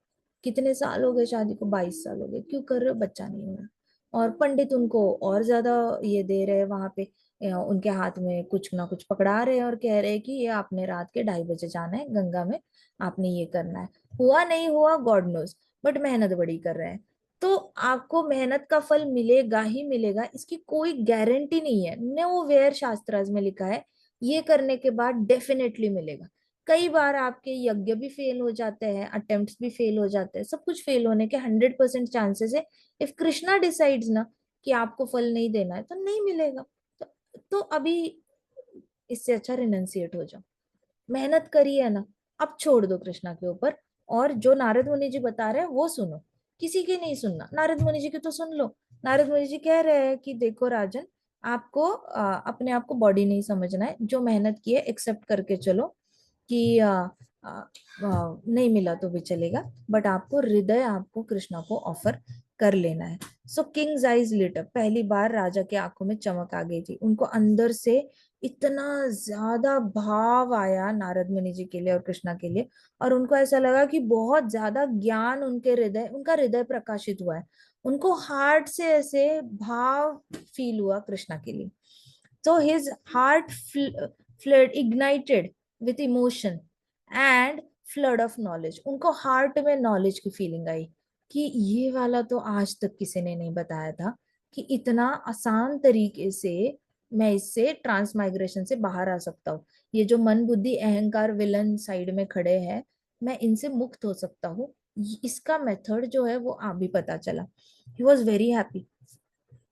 [SPEAKER 1] कितने साल हो गए शादी को, 22 साल हो गए, क्यों कर रहे हो, बच्चा नहीं हो रहा। और पंडित उनको और ज्यादा ये दे रहे हैं वहां पे, उनके हाथ में कुछ ना कुछ पकड़ा रहे हैं और कह रहे हैं कि ये आपने रात के 2:30 बजे जाना है गंगा में, आपने ये करना है। हुआ नहीं हुआ गॉड नोज, बट मेहनत बड़ी कर रहे हैं। तो आपको मेहनत का फल मिलेगा ही मिलेगा, इसकी कोई गारंटी नहीं है। नो वेयर शास्त्रास में लिखा है ये करने के बाद डेफिनेटली मिलेगा। कई बार आपके यज्ञ भी फेल हो जाते हैं, अटेम्प्ट्स भी फेल हो जाते हैं, सब कुछ फेल होने के 100% चांसेस है। इफ कृष्णा डिसाइड्स ना कि आपको फल नहीं देना है तो नहीं मिलेगा। तो अभी इससे अच्छा रिनंसिएट हो जाओ। मेहनत करी है ना, अब छोड़ दो कृष्णा के ऊपर। और जो नारद मुनि जी बता रहे हैं वो सुनो, किसी की नहीं सुनना, नारद मुनि जी की तो सुन लो। नारद मुनि जी कह रहे हैं कि देखो राजन, आपको अपने आप को बॉडी नहीं समझना है, जो मेहनत की है एक्सेप्ट करके चलो कि नहीं मिला तो भी चलेगा, बट आपको हृदय, आपको कृष्णा को ऑफर कर लेना है। सो किंग्स आईज लिट अप, पहली बार राजा के आंखों में चमक आ गई थी, उनको अंदर से इतना ज्यादा भाव आया नारद मुनि जी के लिए और कृष्णा के लिए। और उनको ऐसा लगा कि बहुत ज्यादा ज्ञान उनके हृदय, उनका हृदय प्रकाशित हुआ है, उनको हार्ट से ऐसे भाव फील हुआ कृष्णा के लिए। So his heart fled, ignited with emotion and flood of knowledge. उनको हार्ट में नॉलेज की फीलिंग आई कि ये वाला तो आज तक किसी ने नहीं बताया था कि इतना आसान तरीके से मैं इससे ट्रांसमाइग्रेशन से बाहर आ सकता हूँ। ये जो मन बुद्धि अहंकार विलन साइड में खड़े हैं, मैं इनसे मुक्त हो सकता हूँ। इसका मेथड जो है वो आप भी पता चला। ही वॉज वेरी हैप्पी,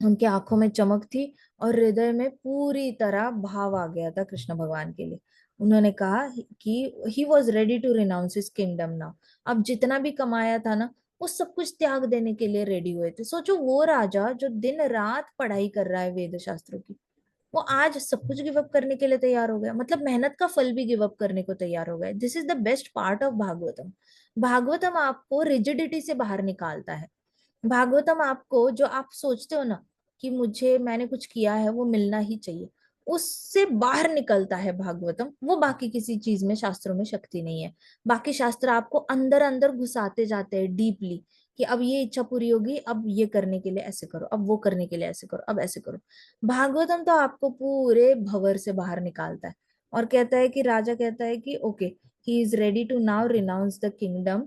[SPEAKER 1] उनके आंखों में चमक थी और हृदय में पूरी तरह भाव आ गया था कृष्ण भगवान के लिए। उन्होंने कहा कि he was ready to renounce his kingdom now. अब जितना भी कमाया था ना, वो सब कुछ त्याग देने के लिए रेडी हुए थे। सोचो वो राजा जो दिन रात पढ़ाई कर रहा है वेद शास्त्रों की, वो आज सब कुछ गिव अप करने के लिए तैयार हो गया, मतलब मेहनत का फल भी गिव अप करने को तैयार हो गया। This is the best part of Bhagavatam. Bhagavatam आपको रिजिडिटी से बाहर निकालता है। भागवतम आपको, जो आप सोचते हो ना कि मुझे, मैंने कुछ किया है वो मिलना ही चाहिए, उससे बाहर निकलता है भागवतम। वो बाकी किसी चीज में, शास्त्रों में शक्ति नहीं है। बाकी शास्त्र आपको अंदर अंदर घुसाते जाते हैं डीपली कि अब ये इच्छा पूरी होगी, अब ये करने के लिए ऐसे करो, अब वो करने के लिए ऐसे करो, अब ऐसे करो। भागवतम तो आपको पूरे भंवर से बाहर निकालता है और कहता है कि राजा कहता है कि okay, he is ready to now renounce the kingdom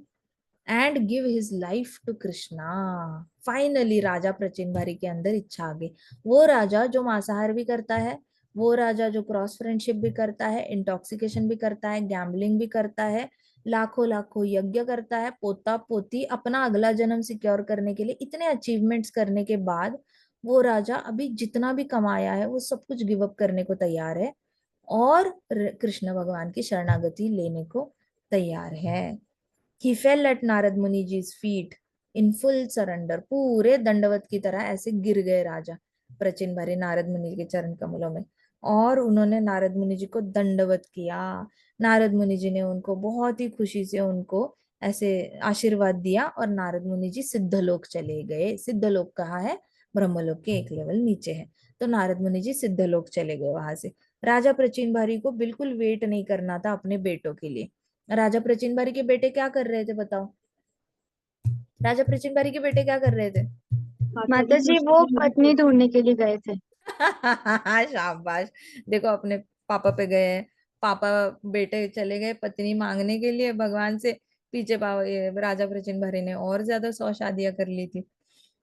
[SPEAKER 1] and give his life to Krishna. Finally राजा प्रचिन के अंदर इच्छा आ गई। वो राजा जो मांसाहार भी करता है, वो राजा जो क्रॉस फ्रेंडशिप भी करता है, इंटॉक्सिकेशन भी करता है, गैम्बलिंग भी करता है, लाखों लाखों यज्ञ करता है, पोता पोती अपना अगला जन्म सिक्योर करने के लिए, इतने अचीवमेंट्स करने के बाद वो राजा अभी जितना भी कमाया है वो सब कुछ गिव अप करने को तैयार है और कृष्ण भगवान की शरणागति लेने को तैयार है। He fell at नारद मुनि जी's feet in full surrender. पूरे दंडवत की तरह ऐसे गिर गए राजा प्रचिन भारी नारद मुनि के चरण कमलों में, और उन्होंने नारद मुनि जी को दंडवत किया। नारद मुनि जी ने उनको बहुत ही खुशी से उनको ऐसे आशीर्वाद दिया और नारद मुनि जी सिद्धलोक चले गए। सिद्धलोक कहाँ है, ब्रह्मलोक के एक लेवल नीचे है। तो नारद मुनि जी सिद्धलोक चले गए वहां से। राजा प्रचिन भारी को बिल्कुल वेट नहीं करना था अपने बेटों के लिए। राजा प्रचिन भारी के बेटे क्या कर रहे थे बताओ? राजा प्रचिन भारी के बेटे क्या कर रहे थे?
[SPEAKER 2] माता जी
[SPEAKER 3] माता जी
[SPEAKER 2] कृष्ण
[SPEAKER 3] वो
[SPEAKER 2] की मदद
[SPEAKER 3] पत्नी
[SPEAKER 2] करते
[SPEAKER 3] ढूंढने
[SPEAKER 2] थे।
[SPEAKER 3] के लिए गए थे।
[SPEAKER 1] शाबाश। देखो अपने पापा पे गए हैं। पापा बेटे चले गए पत्नी मांगने के लिए भगवान से। पीछे ये राजा प्रचिन भारी ने और ज्यादा 100 शादियां कर ली थी।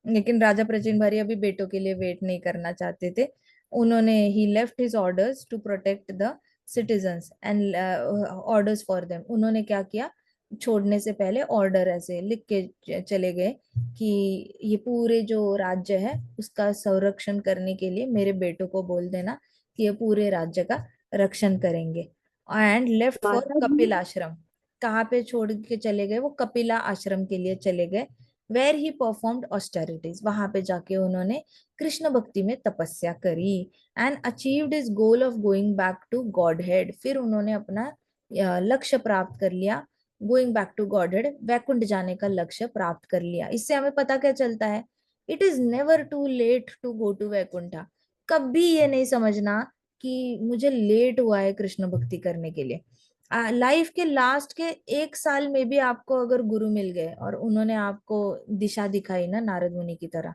[SPEAKER 1] लेकिन राजा प्रचिन भारी अभी बेटों के लिए वेट नहीं करना चाहते थे। उन्होंने he left his orders to protect the citizens and orders for them. उन्होंने क्या किया, छोड़ने से पहले ऑर्डर ऐसे लिख के चले गए कि ये पूरे जो राज्य है उसका संरक्षण करने के लिए मेरे बेटों को बोल देना कि ये पूरे राज्य का रक्षण करेंगे। एंड लेफ्ट फॉर
[SPEAKER 2] माता जी।
[SPEAKER 1] कपिल आश्रम। कहाँ पे छोड़ के चले गए? वो कपिला आश्रम के लिए चले गए। Where he performed austerities. वहां पे जाके उन्होंने कृष्ण भक्ति में तपस्या करी। And achieved his goal of going back to godhead. फिर उन्होंने अपना लक्ष्य प्राप्त कर लिया। Going back to godhead, Vaikuntha जाने का लक्ष्य प्राप्त कर लिया। इससे हमें पता क्या चलता है? It is never too late to go to Vaikuntha. कभी ये नहीं समझना कि मुझे लेट हुआ है कृष्ण भक्ति करने के लिए। लाइफ के लास्ट के 1 साल में भी आपको अगर गुरु मिल गए और उन्होंने आपको दिशा दिखाई ना नारद मुनि की तरह,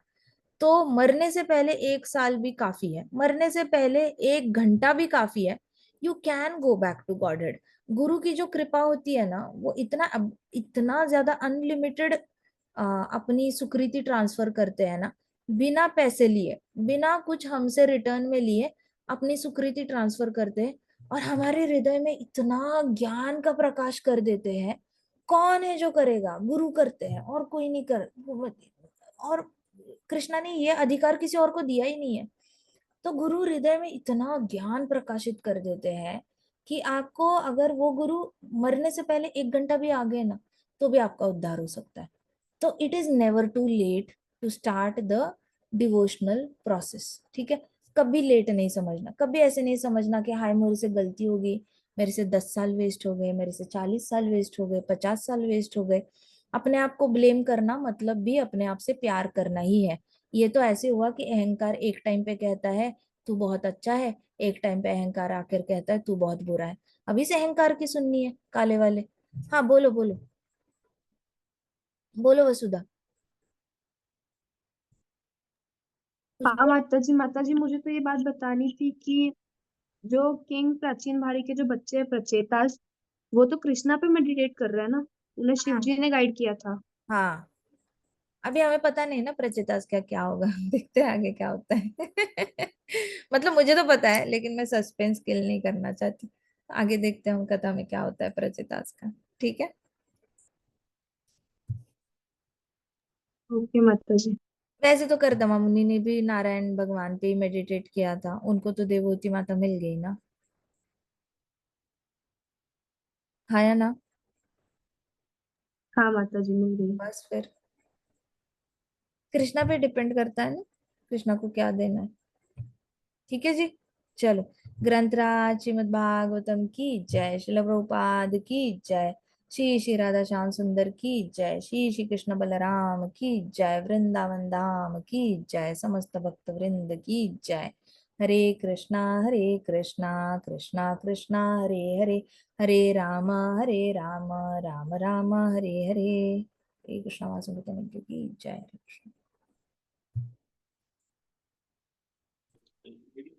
[SPEAKER 1] तो मरने से पहले 1 साल भी काफी है, मरने से पहले 1 घंटा भी काफी है। You can go back to godhead. गुरु की जो कृपा होती है ना वो इतना ज्यादा अनलिमिटेड अपनी सुकृति ट्रांसफर करते हैं ना, बिना पैसे लिए, बिना कुछ हमसे रिटर्न में लिए अपनी सुकृति ट्रांसफर करते हैं। और हमारे हृदय में इतना ज्ञान का प्रकाश कर देते हैं। कौन है जो करेगा? गुरु करते हैं और कोई नहीं कर। और कृष्णा ने ये अधिकार किसी और को दिया ही नहीं है। तो गुरु हृदय में इतना ज्ञान प्रकाशित कर देते हैं कि आपको अगर वो गुरु मरने से पहले 1 घंटा भी आ गए ना तो भी आपका उद्धार हो सकता है। तो it is never too late to start the devotional process. ठीक है? कभी लेट नहीं समझना। कभी ऐसे नहीं समझना कि हाय मेरे से गलती हो गई, मेरे से 10 साल वेस्ट हो गए, मेरे से 40 साल वेस्ट हो गए, 50 साल वेस्ट हो गए। अपने आप को ब्लेम करना मतलब भी अपने आप से प्यार करना ही है। ये तो ऐसे हुआ कि अहंकार एक टाइम पे कहता है तू बहुत अच्छा है, एक टाइम पे अहंकार आकर कहता है तू बहुत बुरा है। अभी से अहंकार की सुननी है काले वाले। हाँ बोलो बोलो। बोलो वसुधा। कुछ
[SPEAKER 2] हाँ
[SPEAKER 1] बोल।
[SPEAKER 2] माता जी मुझे तो ये बात बतानी थी कि जो किंग प्राचीन भारी के जो बच्चे हैं प्रचेतास, वो तो कृष्णा पे मेडिटेट कर रहे हैं ना। उन्हें शिव
[SPEAKER 1] हाँ
[SPEAKER 2] जी ने गाइड किया था।
[SPEAKER 1] हाँ। अभी हमें पता नहीं ना प्रचितास का क्या होगा। देखते हैं आगे क्या होता है। मतलब मुझे तो पता है लेकिन मैं सस्पेंस किल नहीं करना चाहती। आगे देखते हैं हम कथा में क्या होता है प्रचितास का। ठीक है?
[SPEAKER 2] ओके माता जी।
[SPEAKER 1] वैसे तो करदमा मुनि ने भी नारायण भगवान पे ही मेडिटेट किया था, उनको तो देवहूति माता मिल गई ना। हाँ या ना?
[SPEAKER 2] हाँ माता जी मिल गई।
[SPEAKER 1] बस फिर कृष्णा पे डिपेंड करता है ना, कृष्णा को क्या देना है। ठीक है जी। चलो। ग्रंथराज श्रीमद् भागवतम की जय। श्रील प्रभुपाद की जय। श्री श्री राधा श्याम सुंदर की जय। श्री श्री कृष्ण बलराम की जय। वृंदावन धाम की जय। समस्त भक्त वृंद की जय। हरे कृष्णा कृष्णा कृष्णा हरे हरे, हरे राम राम राम हरे हरे। हरे कृष्णा वासुदेव की जय। हरे कृष्ण।